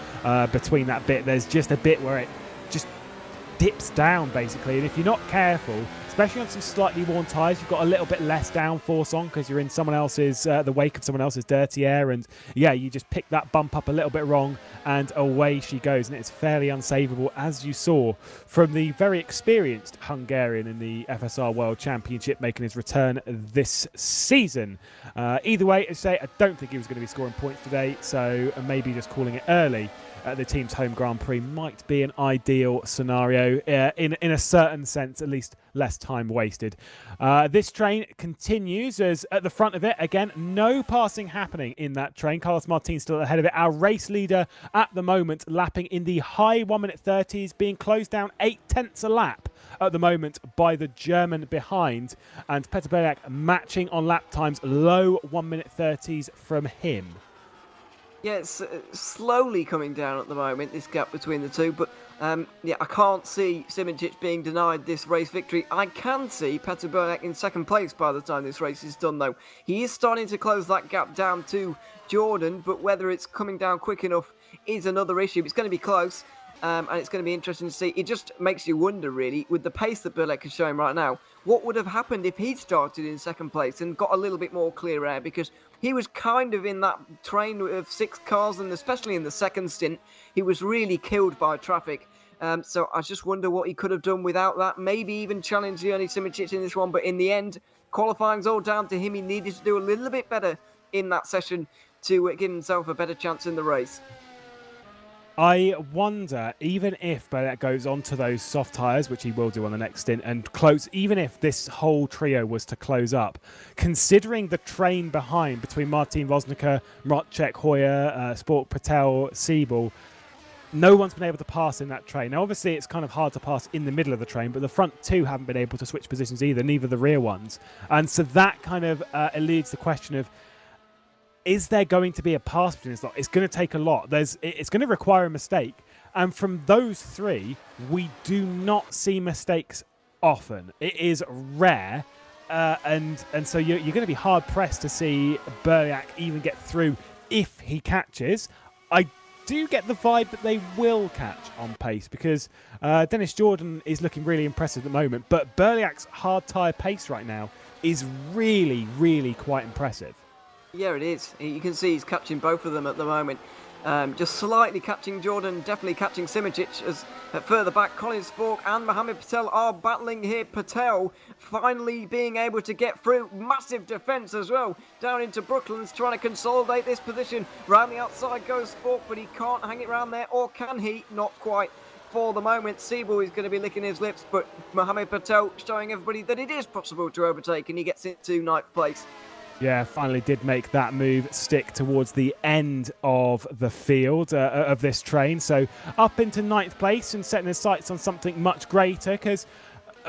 between that bit, there's just a bit where it just dips down, basically. And if you're not careful, especially on some slightly worn tyres, you've got a little bit less downforce on because you're in someone else's, the wake of someone else's dirty air. And yeah, you just pick that bump up a little bit wrong and away she goes. And it's fairly unsavable, as you saw from the very experienced Hungarian in the FSR World Championship making his return this season. Either way, as I say, I don't think he was going to be scoring points today. So maybe just calling it early at the team's home Grand Prix might be an ideal scenario, in a certain sense, at least less time wasted. This train continues as at the front of it, again, no passing happening in that train. Carlos Martin still ahead of it. Our race leader at the moment lapping in the high 1:30s, being closed down 8/10 a lap at the moment by the German behind, and Petr Bělák matching on lap times, low 1:30s from him. Yeah, it's slowly coming down at the moment, this gap between the two. But, yeah, I can't see Simoncic being denied this race victory. I can see Petr Bělák in 2nd place by the time this race is done, though. He is starting to close that gap down to Jordan, but whether it's coming down quick enough is another issue. It's going to be close, and it's going to be interesting to see. It just makes you wonder, really, with the pace that Bělák is showing right now, what would have happened if he'd started in 2nd place and got a little bit more clear air, because he was kind of in that train of 6 cars, and especially in the 2nd stint, he was really killed by traffic. So I just wonder what he could have done without that. Maybe even challenge Jernej Simoncic in this one, but in the end, qualifying's all down to him. He needed to do a little bit better in that session to give himself a better chance in the race. I wonder, even if Bělák goes onto those soft tyres, which he will do on the next stint, and close, even if this whole trio was to close up, considering the train behind between Martin Voznica, Rodger, Hoyer, Sport, Patel, Siebel, no one's been able to pass in that train. Now, obviously, it's kind of hard to pass in the middle of the train, but the front two haven't been able to switch positions either, neither the rear ones. And so that kind of eludes the question of, is there going to be a pass between this lot? It's going to take a lot. It's going to require a mistake. And from those three, we do not see mistakes often. It is rare. And so you're going to be hard-pressed to see Bělák even get through if he catches. I do get the vibe that they will catch on pace, because Dennis Jordan is looking really impressive at the moment. But Bělák's hard tyre pace right now is really, really quite impressive. Yeah, it is. You can see he's catching both of them at the moment. Just slightly catching Jordan, definitely catching Simoncic. As further back, Colin Spork and Mohamed Patel are battling here. Patel finally being able to get through. Massive defence as well. Down into Brooklands, trying to consolidate this position. Round the outside goes Spork, but he can't hang it round there. Or can he? Not quite. For the moment, Siebel is going to be licking his lips, but Mohamed Patel showing everybody that it is possible to overtake, and he gets into 9th place. Yeah, finally did make that move stick towards the end of the field of this train. So up into 9th place and setting his sights on something much greater, because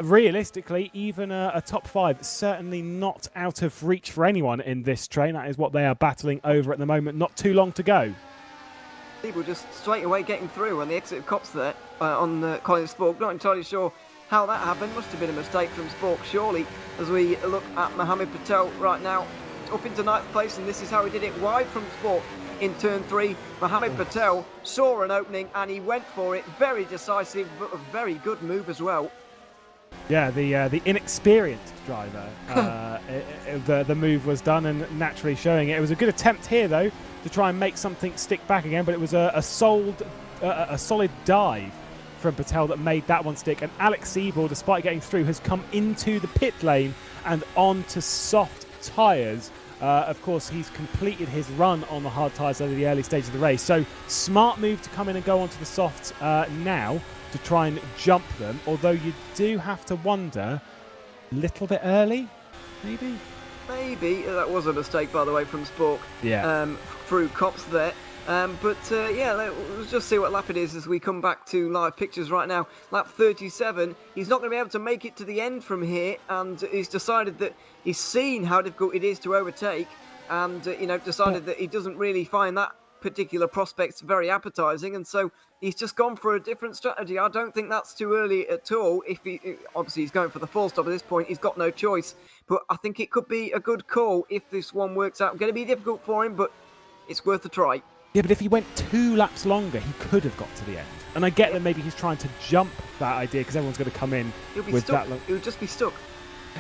realistically, even a top 5 certainly not out of reach for anyone in this train. That is what they are battling over at the moment. Not too long to go. People just straight away getting through on the exit of Cops there on Colin Spork. Not entirely sure how that happened. Must have been a mistake from Spork, surely, as we look at Mohamed Patel right now. Up into 9th place, and this is how he did it, wide from Sport in turn 3. Mohamed Patel saw an opening and he went for it. Very decisive, but a very good move as well. Yeah, the inexperienced driver, the move was done and naturally showing it. It was a good attempt here, though, to try and make something stick back again, but it was a solid dive from Patel that made that one stick. And Alex Siebel, despite getting through, has come into the pit lane and onto soft tyres. Of course, he's completed his run on the hard tyres over the early stage of the race. So smart move to come in and go onto the softs now to try and jump them. Although you do have to wonder, a little bit early, maybe? Maybe. That was a mistake, by the way, from Spork. Yeah. Through Cops there. Yeah, let's just see what lap it is as we come back to live pictures right now. Lap 37. He's not going to be able to make it to the end from here, and he's decided that he's seen how difficult it is to overtake, and decided that he doesn't really find that particular prospect very appetizing, and so he's just gone for a different strategy. I don't think that's too early at all. Obviously he's going for the full stop at this point, he's got no choice, but I think it could be a good call if this one works out. Going to be difficult for him, but it's worth a try. Yeah, but if he went 2 laps longer, he could have got to the end. And I get that maybe he's trying to jump that idea because everyone's going to come in with stuck. that long. He'll just be stuck.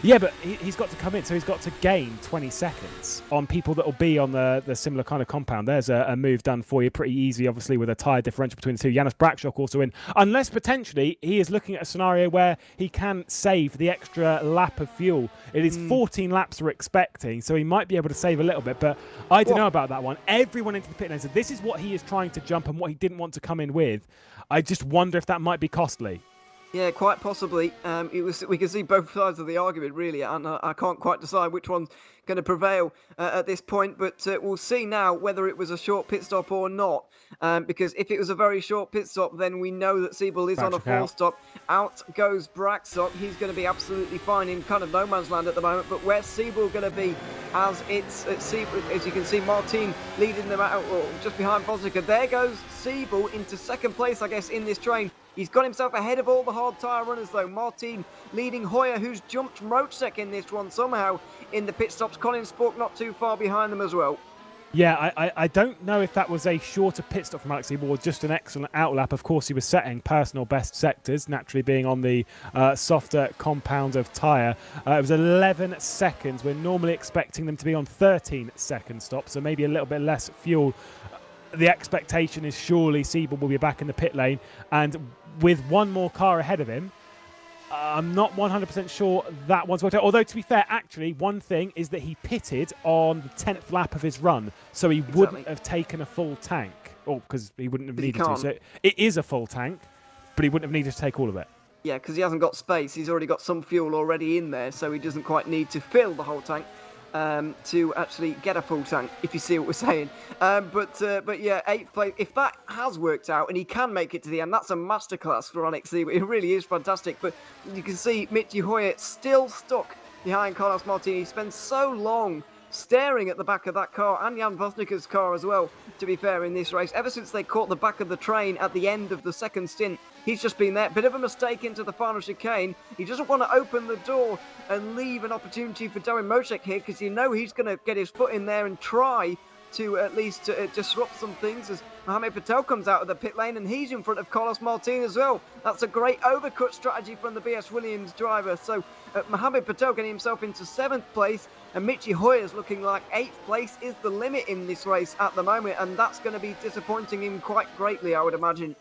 Yeah, but he's got to come in, so he's got to gain 20 seconds on people that will be on the similar kind of compound. There's a move done for you pretty easy, obviously, with a tyre differential between the two. Janis Brakshock also in. Unless potentially he is looking at a scenario where he can save the extra lap of fuel. It is 14 laps we're expecting, so he might be able to save a little bit, but I don't know about that one. Everyone into the pit lane said this is what he is trying to jump and what he didn't want to come in with. I just wonder if that might be costly. Yeah, quite possibly. We can see both sides of the argument, really, and I can't quite decide which one's going to prevail at this point, but we'll see now whether it was a short pit stop or not, because if it was a very short pit stop, then we know that Siebel is on a full stop. Out goes Brakshock. He's going to be absolutely fine in kind of no man's land at the moment, but where's Siebel going to be as it's Siebel, as you can see, Martin leading them out just behind Bosnica. There goes Siebel into second place, I guess, in this train. He's got himself ahead of all the hard tyre runners, though. Martin leading Hoyer, who's jumped Rocek in this one somehow in the pit stops. Colin Spork not too far behind them as well. Yeah, I don't know if that was a shorter pit stop from Alex Siebel or just an excellent outlap. Of course, he was setting personal best sectors, naturally being on the softer compound of tyre. It was 11 seconds. We're normally expecting them to be on 13-second stops, so maybe a little bit less fuel. The expectation is surely Siebel will be back in the pit lane, and with one more car ahead of him, I'm not 100% sure that one's worked out. Although, to be fair, actually, one thing is that he pitted on the 10th lap of his run, so he wouldn't have taken a full tank, or because he wouldn't have needed to. So it is a full tank, but he wouldn't have needed to take all of it. Yeah, because he hasn't got space. He's already got some fuel already in there, so he doesn't quite need to fill the whole tank to actually get a full tank, if you see what we're saying. But yeah, 8th place. If that has worked out and he can make it to the end, that's a masterclass for Alex Siebel. It really is fantastic. But you can see Mitji Hoyer still stuck behind Carlos Martin. He spends so long staring at the back of that car and Jan Vosniker's car as well, to be fair, in this race. Ever since they caught the back of the train at the end of the second stint, he's just been there. Bit of a mistake into the final chicane. He doesn't want to open the door and leave an opportunity for Darren Mocek here, because you know he's going to get his foot in there and try to at least disrupt some things as Mohamed Patel comes out of the pit lane and he's in front of Carlos Martin as well. That's a great overcut strategy from the BS Williams driver. So Mohamed Patel getting himself into 7th place, and Mitji Hoyer's looking like 8th place is the limit in this race at the moment, and that's going to be disappointing him quite greatly, I would imagine.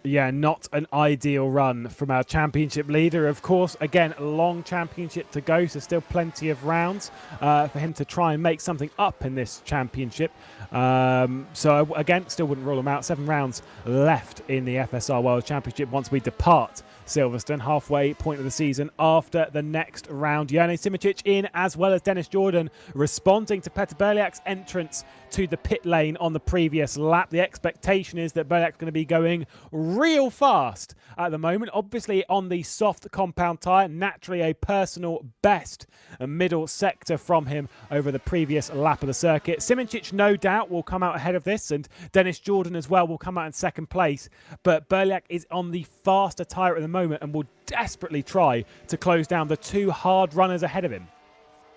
Yeah, not an ideal run from our championship leader. Of course, again, a long championship to go, so still plenty of rounds for him to try and make something up in this championship. So again, still wouldn't rule him out. 7 rounds left in the FSR World Championship once we depart Silverstone, halfway point of the season after the next round. Jone Simičić in, as well as Dennis Jordan, responding to Peter Berliak's entrance to the pit lane on the previous lap. The expectation is that Berliak's going to be going real fast at the moment, obviously on the soft compound tyre, naturally a personal best middle sector from him over the previous lap of the circuit. Simičić no doubt will come out ahead of this, and Dennis Jordan as well will come out in 2nd place, but Berliak is on the faster tyre at the moment and will desperately try to close down the 2 hard runners ahead of him.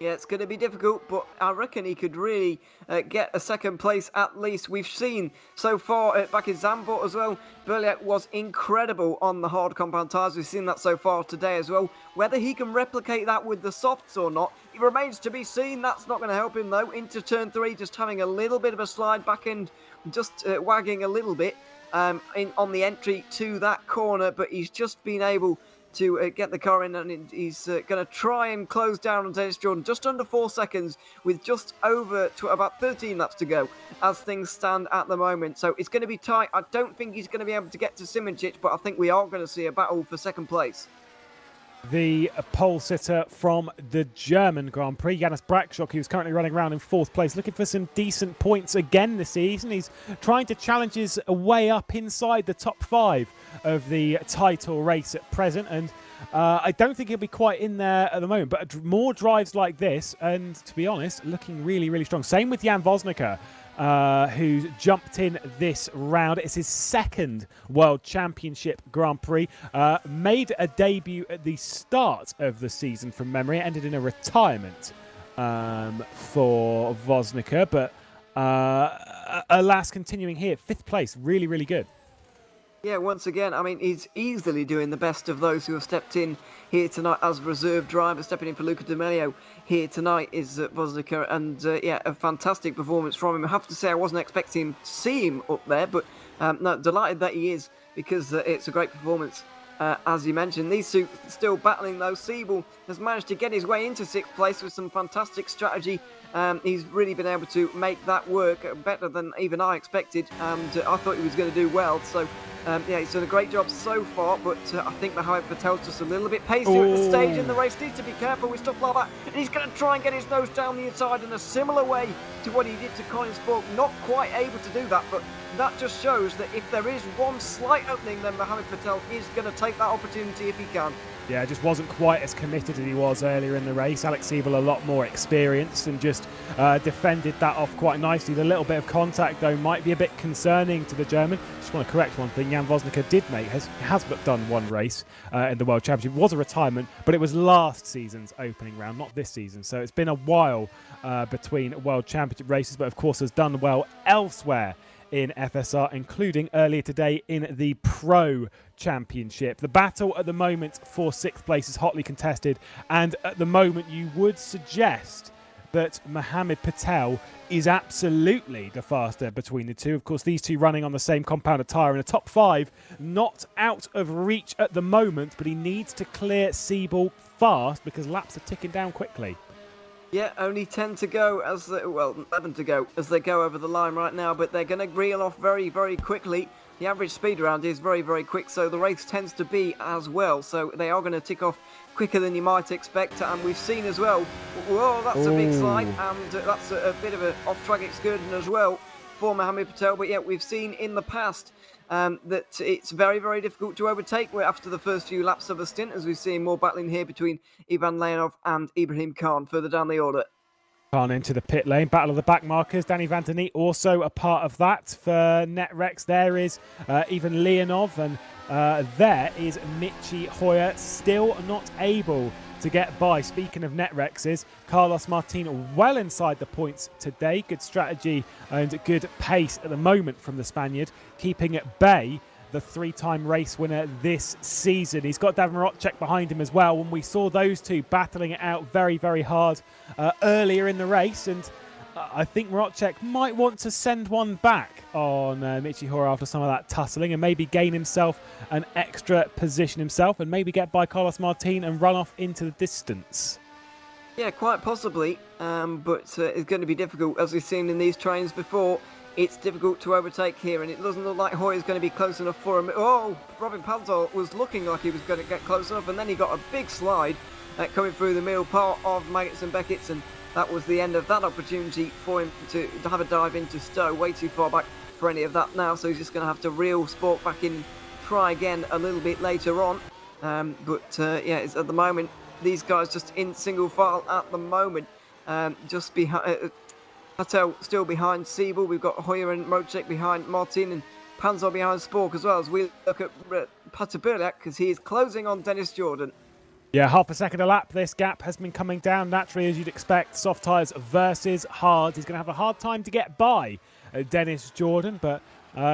Yeah, it's going to be difficult, but I reckon he could really get a second place at least. We've seen so far back in Zandvoort as well, Berliak was incredible on the hard compound tyres. We've seen that so far today as well. Whether he can replicate that with the softs or not, it remains to be seen. That's not going to help him though. Into turn 3, just having a little bit of a slide back end, just wagging a little bit on the entry to that corner, but he's just been able to get the car in, and he's going to try and close down on Dennis Jordan just under 4 seconds with just over to about 13 laps to go as things stand at the moment. So it's going to be tight. I don't think he's going to be able to get to Simoncic, but I think we are going to see a battle for second place. The pole sitter from the German Grand Prix, Janis Brakshock, who's currently running around in 4th place, looking for some decent points again this season. He's trying to challenge his way up inside the top 5 of the title race at present, and I don't think he'll be quite in there at the moment, but more drives like this, and to be honest, looking really, really strong. Same with Jan Vosnicker, who's jumped in this round. It's his 2nd World Championship Grand Prix. Made a debut at the start of the season from memory. It ended in a retirement for Vosnicker, but alas, continuing here. 5th place, really, really good. Yeah, once again, I mean, he's easily doing the best of those who have stepped in here tonight as reserve driver. Stepping in for Luca Di Melio here tonight is Vosnicker, and yeah, a fantastic performance from him. I have to say I wasn't expecting to see him up there, but no, delighted that he is, because it's a great performance. As you mentioned, these two still battling though. Siebel has managed to get his way into 6th place with some fantastic strategy. He's really been able to make that work better than even I expected, and I thought he was going to do well. So yeah, he's done a great job so far, but I think Mohamed Patel's just a little bit pacier at the stage in the race. Needs to be careful with stuff like that, and he's going to try and get his nose down the inside in a similar way to what he did to Colin Spork. Not quite able to do that, but that just shows that if there is one slight opening, then Mohamed Patel is going to take that opportunity if he can. Yeah, just wasn't quite as committed as he was earlier in the race. Alex Siebel a lot more experienced and just defended that off quite nicely. The little bit of contact, though, might be a bit concerning to the German. Just want to correct one thing. Jan Vosnicker did make, has but done one race in the World Championship. It was a retirement, but it was last season's opening round, not this season. So it's been a while between World Championship races, but of course has done well elsewhere in FSR, including earlier today in the Pro Championship. The battle at the moment for 6th place is hotly contested, and at the moment you would suggest that Mohamed Patel is absolutely the faster between the two. Of course, these two running on the same compounded tyre in the top 5, not out of reach at the moment, but he needs to clear Siebel fast because laps are ticking down quickly. Yeah, only 10 to go, 11 to go as they go over the line right now, but they're going to reel off very, very quickly. The average speed around is very, very quick, so the race tends to be as well. So they are going to tick off quicker than you might expect, and we've seen as well, whoa, that's a big slide, and that's a bit of an off-track excursion as well for Mohamed Patel. But yeah, we've seen in the past that it's very, very difficult to overtake after the first few laps of a stint, as we've seen more battling here between Ivan Leonov and Ibrahim Khan further down the order. Khan into the pit lane, battle of the back markers. Danny Van Der Neet also a part of that for Netrex. There is Ivan Leonov, and there is Michi Hoyer, still not able to get by. Speaking of Netrexes, Carlos Martin well inside the points today. Good strategy and good pace at the moment from the Spaniard, keeping at bay the 3-time race winner this season. He's got Davin Rodger behind him as well. When we saw those two battling it out very, very hard earlier in the race, and I think Rodger might want to send one back on Michi Hoyer after some of that tussling and maybe gain himself an extra position himself and maybe get by Carlos Martin and run off into the distance. Yeah, quite possibly, but it's going to be difficult. As we've seen in these trains before, it's difficult to overtake here, and it doesn't look like Hoyer's going to be close enough for him. Oh, Robin Panzol was looking like he was going to get close enough, and then he got a big slide coming through the middle part of Maggots and Beckett's, and that was the end of that opportunity for him to have a dive into Stowe. Way too far back for any of that now, so he's just going to have to reel Spork back in, try again a little bit later on. Yeah, it's at the moment, these guys just in single file at the moment, just behind. Patel still behind Siebel. We've got Hoyer and Rodger behind Martin, and Panzol behind Spork as well, as we look at Pater Berliak, because he is closing on Dennis Jordan. Yeah, half a second a lap. This gap has been coming down naturally, as you'd expect. Soft tyres versus hard. He's going to have a hard time to get by Dennis Jordan, but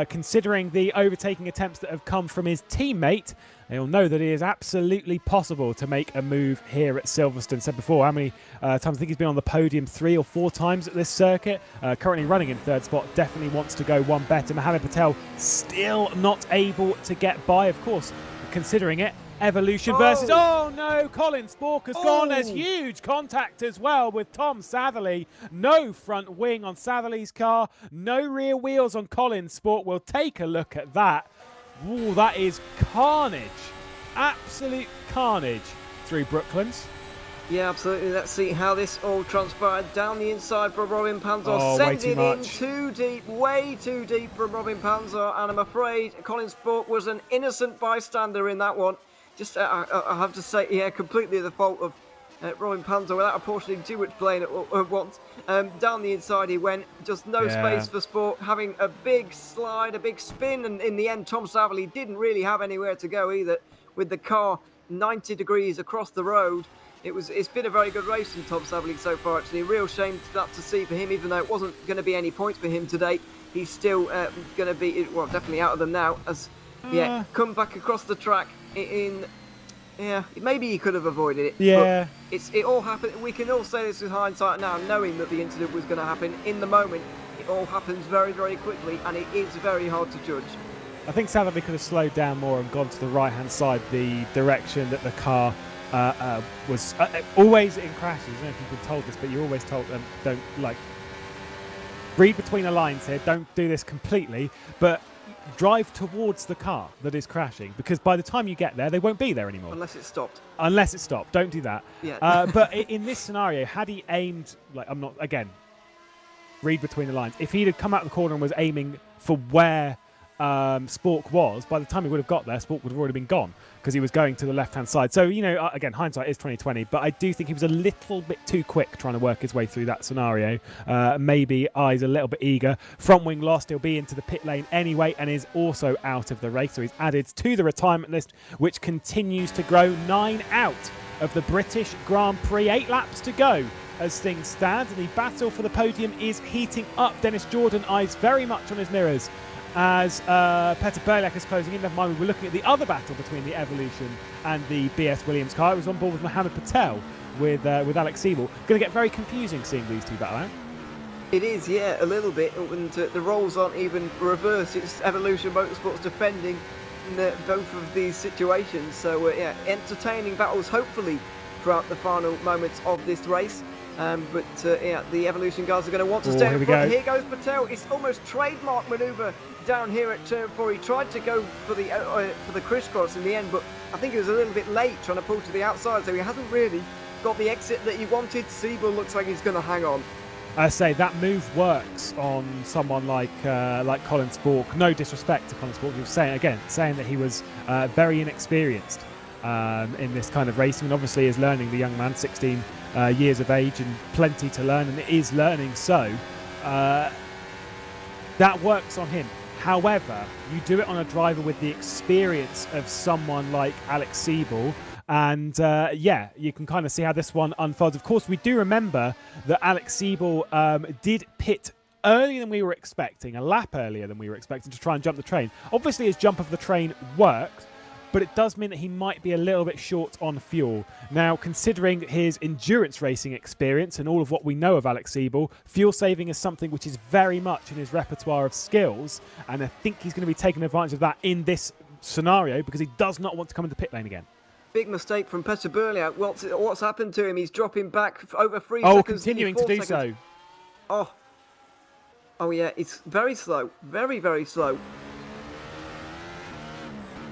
considering the overtaking attempts that have come from his teammate, he'll know that it is absolutely possible to make a move here at Silverstone. Said before, how many times? I think he's been on the podium 3 or 4 times at this circuit. Currently running in 3rd spot, definitely wants to go one better. Mohammed Patel still not able to get by, of course, considering it. Evolution versus... Oh, no! Colin Spork has gone. There's huge contact as well with Tom Satherley. No front wing on Satherley's car. No rear wheels on Colin Spork. We'll take a look at that. Ooh, that is carnage. Absolute carnage through Brooklands. Yeah, absolutely. Let's see how this all transpired. Down the inside for Robin Panzer. Way too Sending in much. too deep, way too deep from Robin Panzer. And I'm afraid Colin Spork was an innocent bystander in that one. Just, I have to say, yeah, completely the fault of Robin Panzer without apportioning too much blame at once. Down the inside he went, just no space for Sport, having a big slide, a big spin, and in the end Tom Savely didn't really have anywhere to go either, with the car 90 degrees across the road. It's been a very good race from Tom Savely so far, actually. A real shame that to see for him, even though it wasn't going to be any points for him today. He's still going to be, well, definitely out of them now, as, come back across the track maybe he could have avoided it. Yeah. But it all happened. We can all say this with hindsight now, knowing that the incident was going to happen. In the moment, it all happens very, very quickly, and it is very hard to judge. I think Satherley could have slowed down more and gone to the right-hand side, the direction that the car was always in crashes. I don't know if you've been told this, but you're always told them, don't, like, read between the lines here, don't do this completely, but drive towards the car that is crashing, because by the time you get there, they won't be there anymore. Unless it's stopped. Unless it's stopped. Don't do that. Yeah. But in this scenario, had he aimed, like, I'm not, again, read between the lines. If he'd have come out of the corner and was aiming for where Spork was, by the time he would have got there, Spork would have already been gone, because he was going to the left-hand side. So, you know, again, hindsight is 2020, but I do think he was a little bit too quick trying to work his way through that scenario. Maybe eyes a little bit eager. Front wing lost. He'll be into the pit lane anyway and is also out of the race. So he's added to the retirement list, which continues to grow. 9 out of the British Grand Prix. 8 laps to go as things stand, and the battle for the podium is heating up. Dennis Jordan eyes very much on his mirrors as Peter Burliak is closing in. Never mind, we were looking at the other battle between the Evolution and the BS Williams car. It was on board with Mohammed Patel with Alex Siebel. Going to get very confusing seeing these two battle out. It is, yeah, a little bit, and the roles aren't even reversed. It's Evolution Motorsports defending both of these situations. So, yeah, entertaining battles, hopefully, throughout the final moments of this race. Yeah, the Evolution guys are going to want to stay in front. Here goes Patel. It's almost trademark manoeuvre down here at turn 4. He tried to go for the crisscross in the end, but I think he was a little bit late trying to pull to the outside, so he hasn't really got the exit that he wanted. Siebel looks like he's going to hang on. I say that move works on someone like Colin Spork. No disrespect to Colin Spork. He was saying that he was very inexperienced in this kind of racing, and obviously is learning, the young man, 16 years of age, and plenty to learn, and is learning. So that works on him. However, you do it on a driver with the experience of someone like Alex Siebel, and you can kind of see how this one unfolds. Of course, we do remember that Alex Siebel did pit earlier than we were expecting, a lap earlier than we were expecting, to try and jump the train. Obviously, his jump of the train worked, but it does mean that he might be a little bit short on fuel. Now, considering his endurance racing experience and all of what we know of Alex Siebel, fuel saving is something which is very much in his repertoire of skills, and I think he's going to be taking advantage of that in this scenario, because he does not want to come into the pit lane again. Big mistake from Peter Burliak. What's happened to him? He's dropping back over 3 seconds. Oh, continuing to do so. Oh yeah, it's very slow. Very, very slow.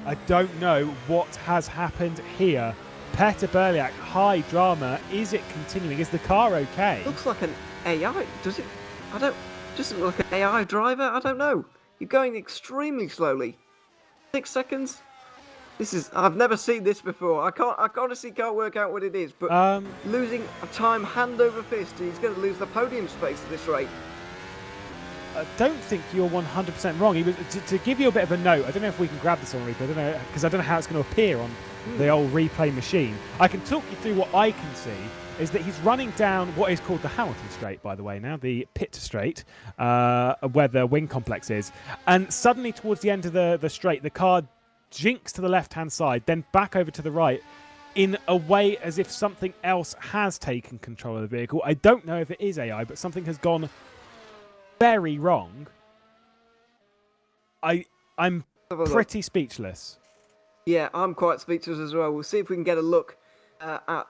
I don't know what has happened here. Peter Burliak, high drama. Is it continuing? Is the car okay? Looks like an AI. Does it? Doesn't look like an AI driver. I don't know. You're going extremely slowly. 6 seconds. I've never seen this before. I honestly can't work out what it is. But losing a time hand over fist, he's going to lose the podium space at this rate. I don't think you're 100% wrong. He was to give you a bit of a note. I don't know if we can grab this on replay. I don't know, because I don't know how it's going to appear the old replay machine. I can talk you through what I can see is that he's running down what is called the Hamilton Straight, by the way, now, the pit straight, where the wing complex is. And suddenly towards the end of the straight, the car jinks to the left-hand side, then back over to the right in a way as if something else has taken control of the vehicle. I don't know if it is AI, but something has gone very wrong. I'm pretty speechless. Yeah, I'm quite speechless as well. We'll see if we can get a look at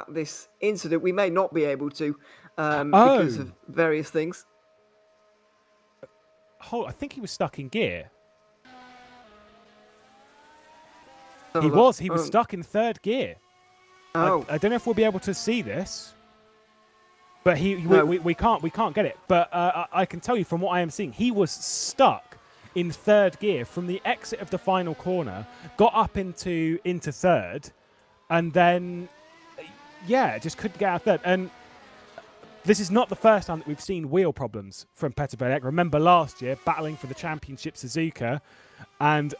this incident. We may not be able to because of various things. I think he was stuck in gear. He was stuck in third gear. Oh. I don't know if we'll be able to see this, but we can't get it. But I can tell you from what I am seeing, he was stuck in third gear from the exit of the final corner, got up into third, and then just couldn't get out of third. And this is not the first time that we've seen wheel problems from Petr Bělák. Remember last year battling for the championship Suzuka, and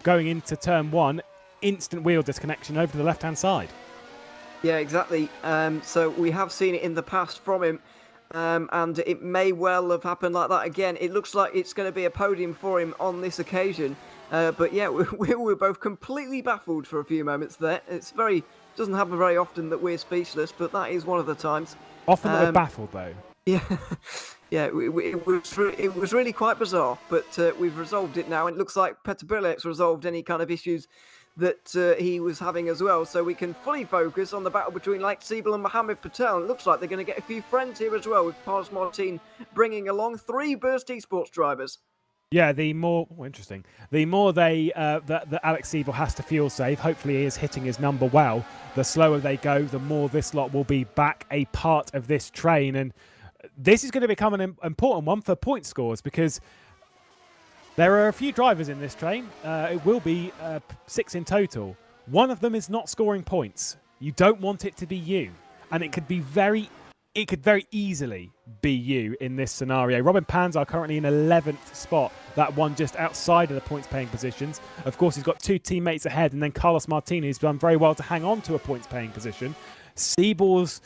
going into turn one, instant wheel disconnection over to the left-hand side. Yeah, exactly. So we have seen it in the past from him, and it may well have happened like that again. It looks like it's going to be a podium for him on this occasion. But yeah, we were both completely baffled for a few moments there. Doesn't happen very often that we're speechless, but that is one of the times. Often that we're baffled, though. Yeah, yeah, it was really quite bizarre, but we've resolved it now. And it looks like Petr Bělák's resolved any kind of issues that he was having as well, so we can fully focus on the battle between Alex Siebel and Mohammed Patel. It looks like they're going to get a few friends here as well, with Carlos Martin bringing along 3 Burst eSports drivers. Yeah, the more that Alex Siebel has to fuel save, hopefully he is hitting his number well, the slower they go, the more this lot will be back a part of this train. And this is going to become an important one for point scores, because there are a few drivers in this train. It will be 6 in total. One of them is not scoring points. You don't want it to be you, and it could very easily be you in this scenario. Robin Panzar currently in 11th spot, that one just outside of the points-paying positions. Of course, he's got 2 teammates ahead, and then Carlos Martin, who's done very well to hang on to a points-paying position. Siebel's,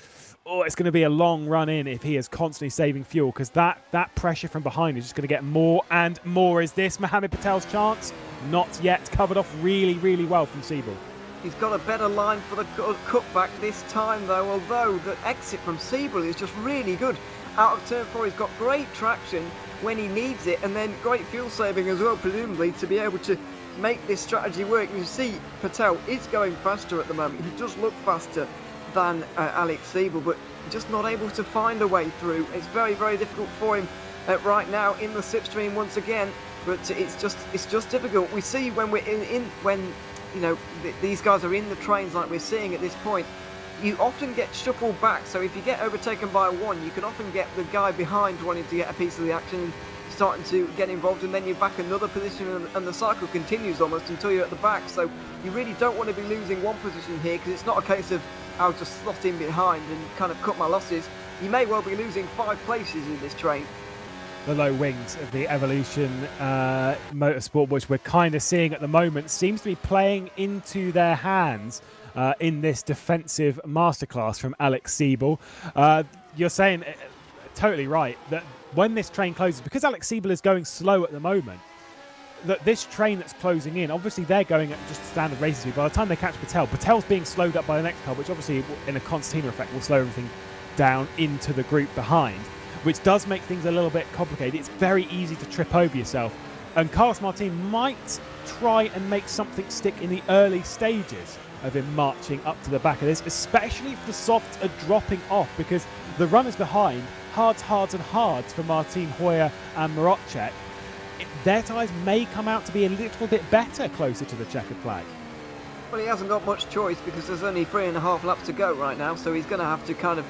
it's going to be a long run in if he is constantly saving fuel, because that pressure from behind is just going to get more and more. Is this Mohammed Patel's chance? Not yet. Covered off really, really well from Siebel. He's got a better line for the cutback this time, though, although the exit from Siebel is just really good. Out of turn 4, he's got great traction when he needs it, and then great fuel saving as well, presumably, to be able to make this strategy work. You see, Patel is going faster at the moment. He does look faster than Alex Siebel, but just not able to find a way through. It's very, very difficult for him right now in the slipstream once again, but it's just difficult. We see when we're when these guys are in the trains like we're seeing at this point, you often get shuffled back. So if you get overtaken by one, you can often get the guy behind wanting to get a piece of the action, starting to get involved, and then you're back another position, and the cycle continues almost until you're at the back. So you really don't want to be losing one position here, because it's not a case of I'll just slot in behind and kind of cut my losses. You may well be losing 5 places in this train. The low wings of the Evolution Motorsport, which we're kind of seeing at the moment, seems to be playing into their hands in this defensive masterclass from Alex Siebel. You're saying totally right that when this train closes, because Alex Siebel is going slow at the moment, that this train that's closing in, obviously they're going at just standard race speed. By the time they catch Patel's being slowed up by the next car, which obviously in a concertina effect will slow everything down into the group behind, which does make things a little bit complicated. It's very easy to trip over yourself. And Carlos Martin might try and make something stick in the early stages of him marching up to the back of this, especially if the softs are dropping off, because the runners behind, hards for Martin, Hoyer and Marocek, their tyres may come out to be a little bit better closer to the checkered flag. Well, he hasn't got much choice, because there's only 3.5 laps to go right now, so he's going to have to kind of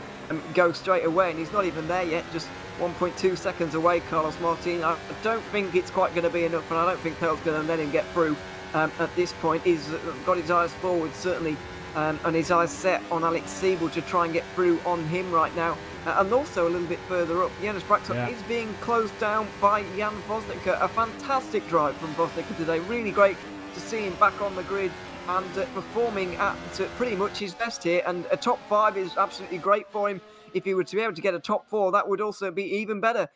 go straight away, and he's not even there yet, just 1.2 seconds away, Carlos Martin. I don't think it's quite going to be enough, and I don't think Patel's going to let him get through at this point. He's got his eyes forward, certainly, and his eyes set on Alex Siebel to try and get through on him right now. And also a little bit further up, Jonas Braxton is being closed down by Jan Vosnica. A fantastic drive from Vosnica today. Really great to see him back on the grid and performing at pretty much his best here. And a top 5 is absolutely great for him. If he were to be able to get a top 4, that would also be even better.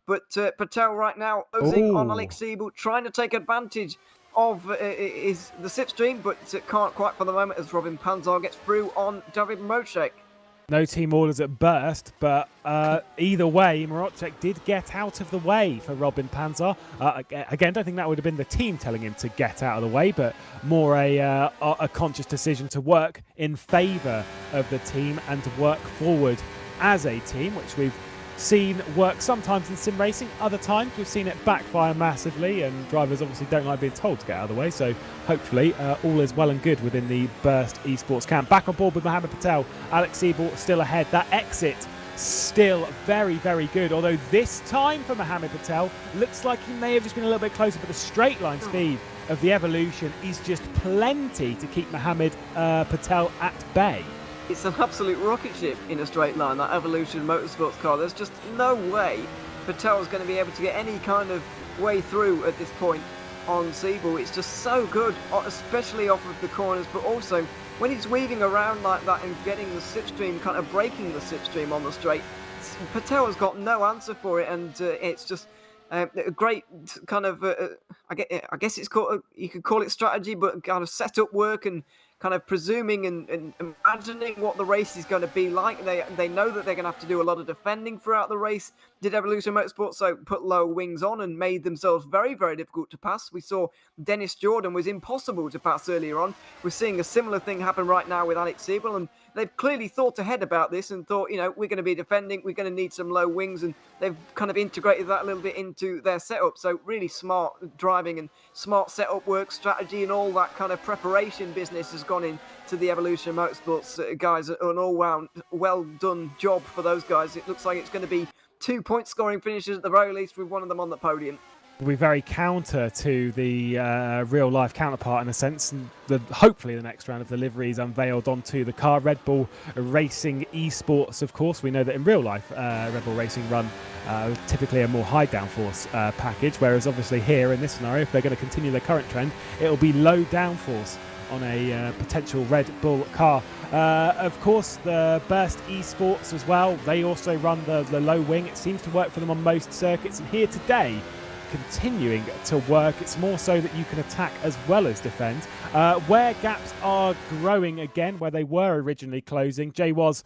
But Patel right now closing on Alex Siebel, trying to take advantage of the slipstream, but can't quite for the moment as Robin Panzer gets through on David Mocek. No team orders at burst, but either way, Marocek did get out of the way for Robin Panzer. Again, don't think that would have been the team telling him to get out of the way, but more a conscious decision to work in favour of the team and to work forward as a team, which we've seen work sometimes in sim racing. Other times we've seen it backfire massively, and drivers obviously don't like being told to get out of the way, so hopefully all is well and good within the Burst eSports camp. Back on board with Mohammed Patel. Alex Siebel still ahead. That exit still very, very good, although this time for Mohammed Patel looks like he may have just been a little bit closer, but the straight line speed of the Evolution is just plenty to keep Mohammed Patel at bay. It's an absolute rocket ship in a straight line, that Evolution Motorsports car. There's just no way Patel's going to be able to get any kind of way through at this point on Siebel. It's just so good, especially off of the corners, but also when he's weaving around like that and getting the slipstream, kind of breaking the slipstream on the straight, Patel has got no answer for it, and it's just a great kind of, I guess it's called, you could call it strategy, but kind of setup work and kind of presuming and imagining what the race is going to be like. They know that they're going to have to do a lot of defending throughout the race. Did Evolution Motorsports so put low wings on and made themselves very, very difficult to pass? We saw Dennis Jordan was impossible to pass earlier on. We're seeing a similar thing happen right now with Alex Siebel, and they've clearly thought ahead about this and thought, you know, we're going to be defending, we're going to need some low wings, and they've kind of integrated that a little bit into their setup. So really smart driving and smart setup work, strategy, and all that kind of preparation business has gone into the Evolution Motorsports guys. An all-round well done job for those guys. It looks like it's going to be 2 point scoring finishes at the very least, with one of them on the podium. Will be very counter to the real life counterpart in a sense, and hopefully the next round of deliveries unveiled onto the car. Red Bull Racing eSports, of course. We know that in real life Red Bull Racing run typically a more high downforce package, whereas obviously here in this scenario, if they're going to continue their current trend, it'll be low downforce on a potential Red Bull car. Of course, the Burst eSports as well, they also run the low wing. It seems to work for them on most circuits, and here today continuing to work. It's more so that you can attack as well as defend. Where gaps are growing again, where they were originally closing, Jay was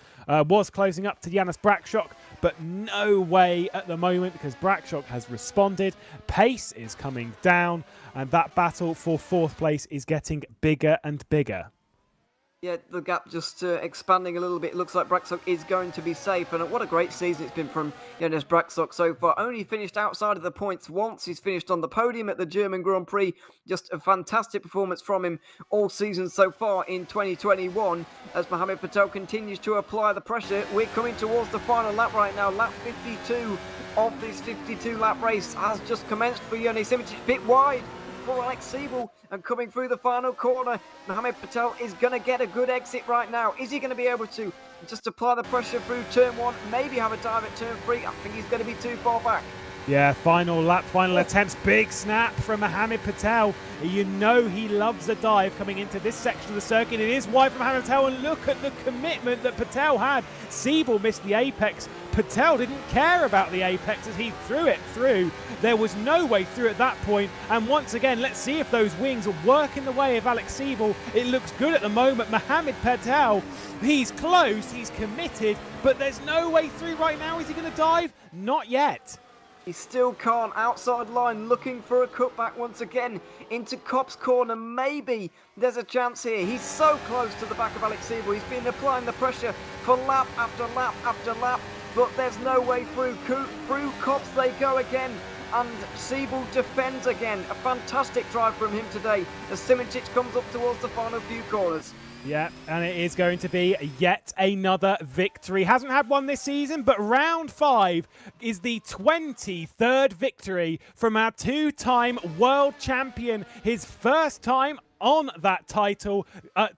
closing up to Janis Brakshock, but no way at the moment, because Brakshock has responded. Pace is coming down, and that battle for fourth place is getting bigger and bigger. Yeah, the gap just expanding a little bit. It looks like Brakshock is going to be safe. And what a great season it's been from Janis Brakshock so far. Only finished outside of the points once. He's finished on the podium at the German Grand Prix. Just a fantastic performance from him all season so far in 2021. As Mohammed Patel continues to apply the pressure, we're coming towards the final lap right now. Lap 52 of this 52-lap race has just commenced for Yoni Simic. Bit wide for Alex Siebel, and coming through the final corner, Mohammed Patel is going to get a good exit right now. Is he going to be able to just apply the pressure through turn 1, maybe have a dive at turn 3? I think he's going to be too far back. Yeah, final lap, final attempts. Big snap from Mohammed Patel. You know he loves a dive coming into this section of the circuit. It is wide from Mohammed Patel, and look at the commitment that Patel had. Siebel missed the apex. Patel didn't care about the apex as he threw it through. There was no way through at that point. And once again, let's see if those wings will work in the way of Alex Siebel. It looks good at the moment. Mohammed Patel, he's close, he's committed, but there's no way through right now. Is he going to dive? Not yet. He still can't. Outside line, looking for a cutback once again into Kopp's corner. Maybe there's a chance here. He's so close to the back of Alex Siebel. He's been applying the pressure for lap after lap after lap, but there's no way through. Through Kopp's they go again, and Siebel defends again. A fantastic drive from him today as Simic comes up towards the final few corners. Yeah, and it is going to be yet another victory. Hasn't had one this season, but round 5 is the 23rd victory from our two-time world champion. His first time on that title.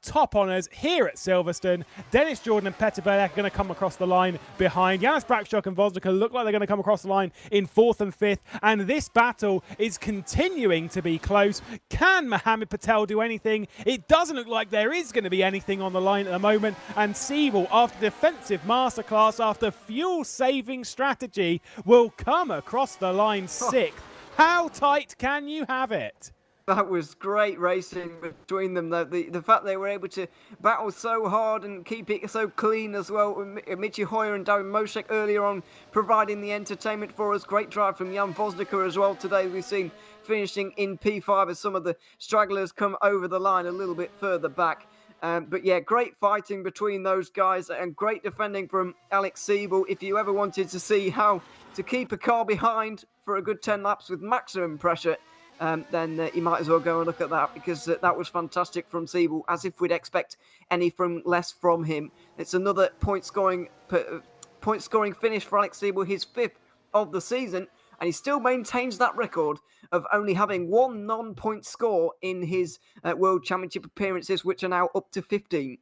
Top honours here at Silverstone. Dennis Jordan and Petter Bölek are going to come across the line behind. Janis Brakshock and Vosnica look like they're going to come across the line in 4th and 5th. And this battle is continuing to be close. Can Mohammed Patel do anything? It doesn't look like there is going to be anything on the line at the moment. And Siebel, after defensive masterclass, after fuel-saving strategy, will come across the line 6th. How tight can you have it? That was great racing between them. The fact they were able to battle so hard and keep it so clean as well. Michi Hoyer and Darren Moshek earlier on providing the entertainment for us. Great drive from Jan Vosnica as well today. We've seen finishing in P5 as some of the stragglers come over the line a little bit further back. But yeah, great fighting between those guys and great defending from Alex Siebel. If you ever wanted to see how to keep a car behind for a good 10 laps with maximum pressure, then you might as well go and look at that, because that was fantastic from Siebel, as if we'd expect any less from him. It's another point scoring finish for Alex Siebel, his 5th of the season, and he still maintains that record of only having 1 non-point score in his World Championship appearances, which are now up to 15.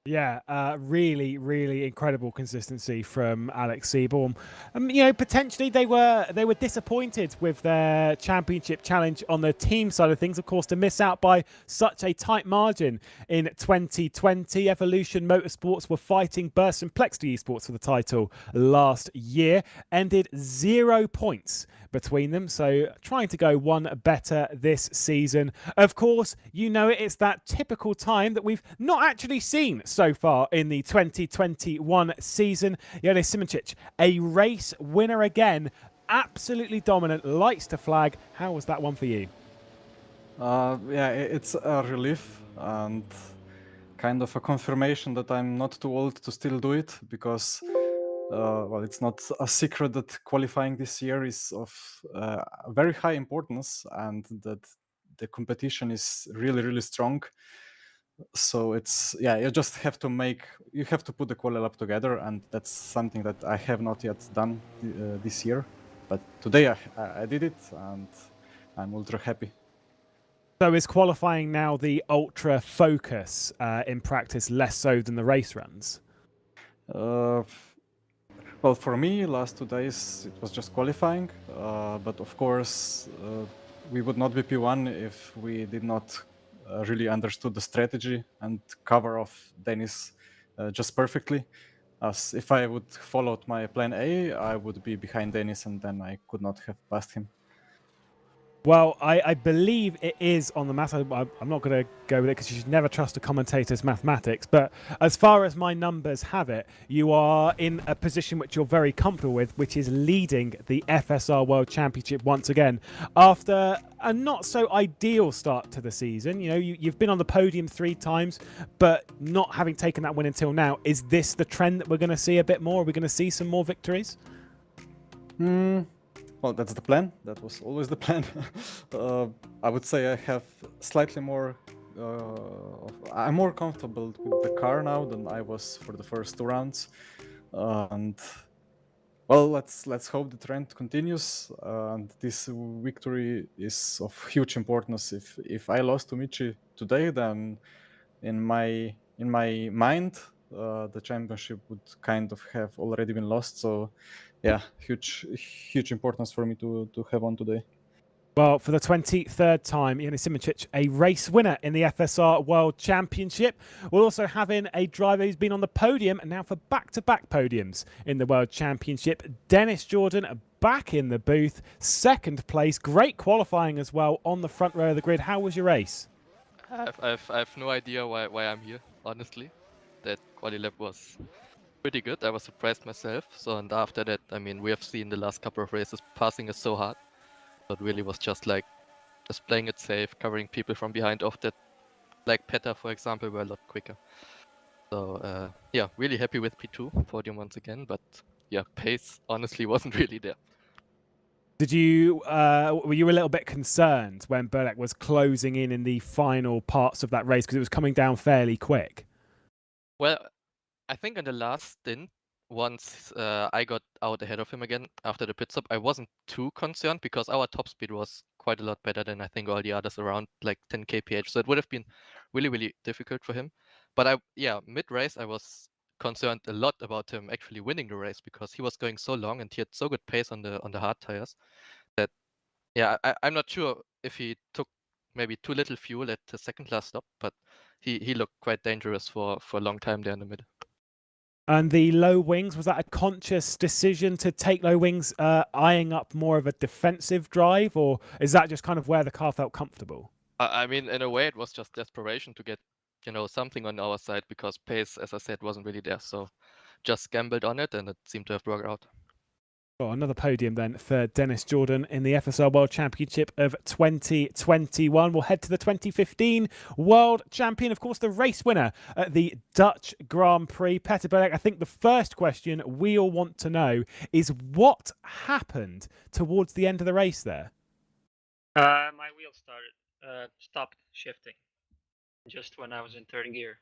Yeah, really, really incredible consistency from Alex Siebel. You know, potentially they were disappointed with their championship challenge on the team side of things, of course, to miss out by such a tight margin in 2020. Evolution Motorsports were fighting Burst and Plexity Esports for the title last year, ended 0 points between them, so trying to go one better this season. Of course, you know it's that typical time that we've not actually seen so far in the 2021 season. Jonas Simoncic, a race winner again, absolutely dominant, lights to flag. How was that one for you? Yeah, it's a relief and kind of a confirmation that I'm not too old to still do it, because well, it's not a secret that qualifying this year is of very high importance, and that the competition is really, really strong. So it's, yeah, you just have to put the quali lap together, and that's something that I have not yet done this year. But today I did it, and I'm ultra happy. So is qualifying now the ultra focus in practice, less so than the race runs? Well, for me, last 2 days it was just qualifying, but of course we would not be P1 if we did not really understood the strategy and cover off Dennis just perfectly. As if I would followed my plan A, I would be behind Dennis, and then I could not have passed him. Well, I believe it is on the math. I'm not going to go with it because you should never trust a commentator's mathematics. But as far as my numbers have it, you are in a position which you're very comfortable with, which is leading the FSR World Championship once again. After a not so ideal start to the season, you know, you've been on the podium 3 times, but not having taken that win until now. Is this the trend that we're going to see a bit more? Are we going to see some more victories? Well, that's the plan. That was always the plan. I would say I have slightly more... I'm more comfortable with the car now than I was for the first 2 rounds. And, well, let's hope the trend continues. And this victory is of huge importance. If I lost to Michi today, then in my mind, the championship would kind of have already been lost. So, yeah, huge importance for me to have on today. Well, for the 23rd time, Jonas Simoncic, a race winner in the FSR World Championship. We're also having a driver who's been on the podium and now for back-to-back podiums in the World Championship. Dennis Jordan back in the booth, 2nd place. Great qualifying as well on the front row of the grid. How was your race? I have no idea why I'm here, honestly. That quali lap was pretty good. I was surprised myself. So, and after that, I mean, we have seen the last couple of races, passing is so hard. So it really was just playing it safe, covering people from behind off that, like Petter, for example, were a lot quicker. So, yeah, really happy with P2, podium once again, but yeah, pace honestly wasn't really there. Were you a little bit concerned when Bölek was closing in the final parts of that race because it was coming down fairly quick? Well, I think in the last stint, once I got out ahead of him again after the pit stop, I wasn't too concerned because our top speed was quite a lot better than I think all the others around, like 10 kph. So it would have been really, really difficult for him. But mid-race, I was concerned a lot about him actually winning the race because he was going so long and he had so good pace on the hard tires that, yeah, I'm not sure if he took maybe too little fuel at the second last stop, but he looked quite dangerous for a long time there in the middle. And the low wings, was that a conscious decision to take low wings, eyeing up more of a defensive drive, or is that just kind of where the car felt comfortable? I mean, in a way, it was just desperation to get, something on our side because pace, as I said, wasn't really there. So just gambled on it, and it seemed to have worked out. Well, another podium then for Dennis Jordan in the FSR World Championship of 2021. We'll head to the 2015 World Champion, of course, the race winner at the Dutch Grand Prix, Petter Belek. I think the first question we all want to know is what happened towards the end of the race there? My wheel stopped shifting just when I was in third gear.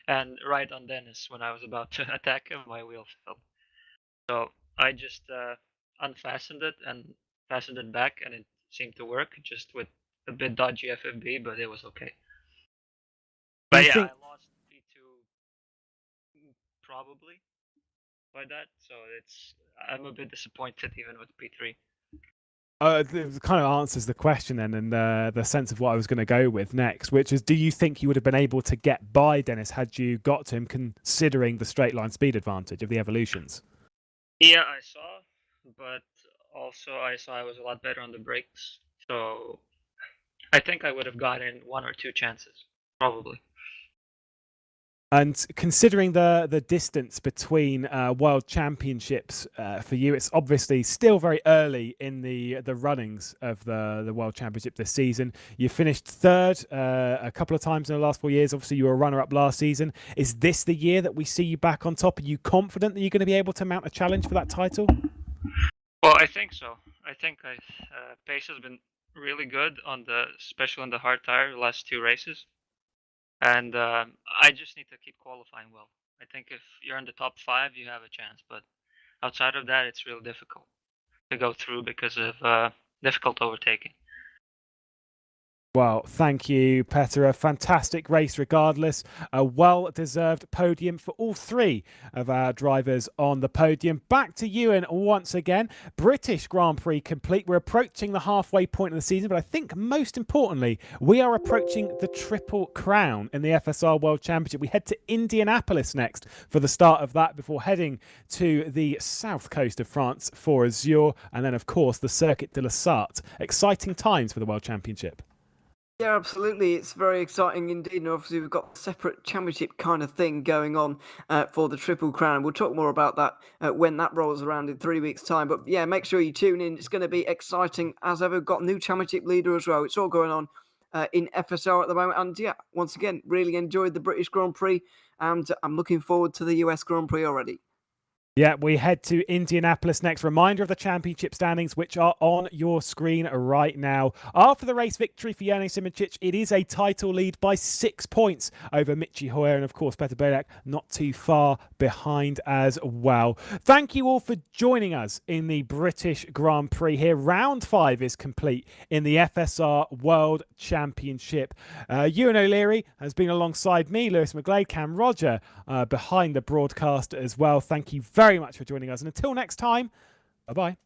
And right on Dennis, when I was about to attack him, my wheel failed. So I just unfastened it and fastened it back, and it seemed to work, just with a bit dodgy FFB, but it was okay. But yeah, I lost P2 probably by that, so I'm a bit disappointed even with P3. It kind of answers the question then, and the sense of what I was going to go with next, which is, do you think you would have been able to get by Dennis had you got to him, considering the straight line speed advantage of the evolutions? Yeah, I saw, but also I saw I was a lot better on the brakes, so I think I would have gotten 1 or 2 chances, probably. And considering the distance between World Championships for you, it's obviously still very early in the runnings of the World Championship this season. You finished third a couple of times in the last 4 years. Obviously, you were a runner-up last season. Is this the year that we see you back on top? Are you confident that you're going to be able to mount a challenge for that title? Well, I think so. I think pace has been really good especially on the hard tire, the last 2 races. And I just need to keep qualifying well. I think if you're in the top 5, you have a chance. But outside of that, it's real difficult to go through because of difficult overtaking. Well, thank you, Petter. A fantastic race regardless. A well-deserved podium for all 3 of our drivers on the podium. Back to Ewan once again. British Grand Prix complete. We're approaching the halfway point of the season, but I think most importantly, we are approaching the Triple Crown in the FSR World Championship. We head to Indianapolis next for the start of that before heading to the south coast of France for Azure, and then, of course, the Circuit de la Sarthe. Exciting times for the World Championship. Yeah, absolutely. It's very exciting indeed. And obviously, we've got a separate championship kind of thing going on for the Triple Crown. We'll talk more about that when that rolls around in 3 weeks' time. But yeah, make sure you tune in. It's going to be exciting as ever. Got a new championship leader as well. It's all going on in FSR at the moment. And yeah, once again, really enjoyed the British Grand Prix. And I'm looking forward to the US Grand Prix already. Yeah, we head to Indianapolis next. Reminder of the championship standings, which are on your screen right now. After the race victory for Jan Simoncic, it is a title lead by 6 points over Michi Hoyer. And of course, Petter Belek not too far behind as well. Thank you all for joining us in the British Grand Prix here. Round 5 is complete in the FSR World Championship. Ewan O'Leary has been alongside me, Lewis McGlade, Cam Rodger behind the broadcast as well. Thank you very much for joining us. And until next time, bye-bye.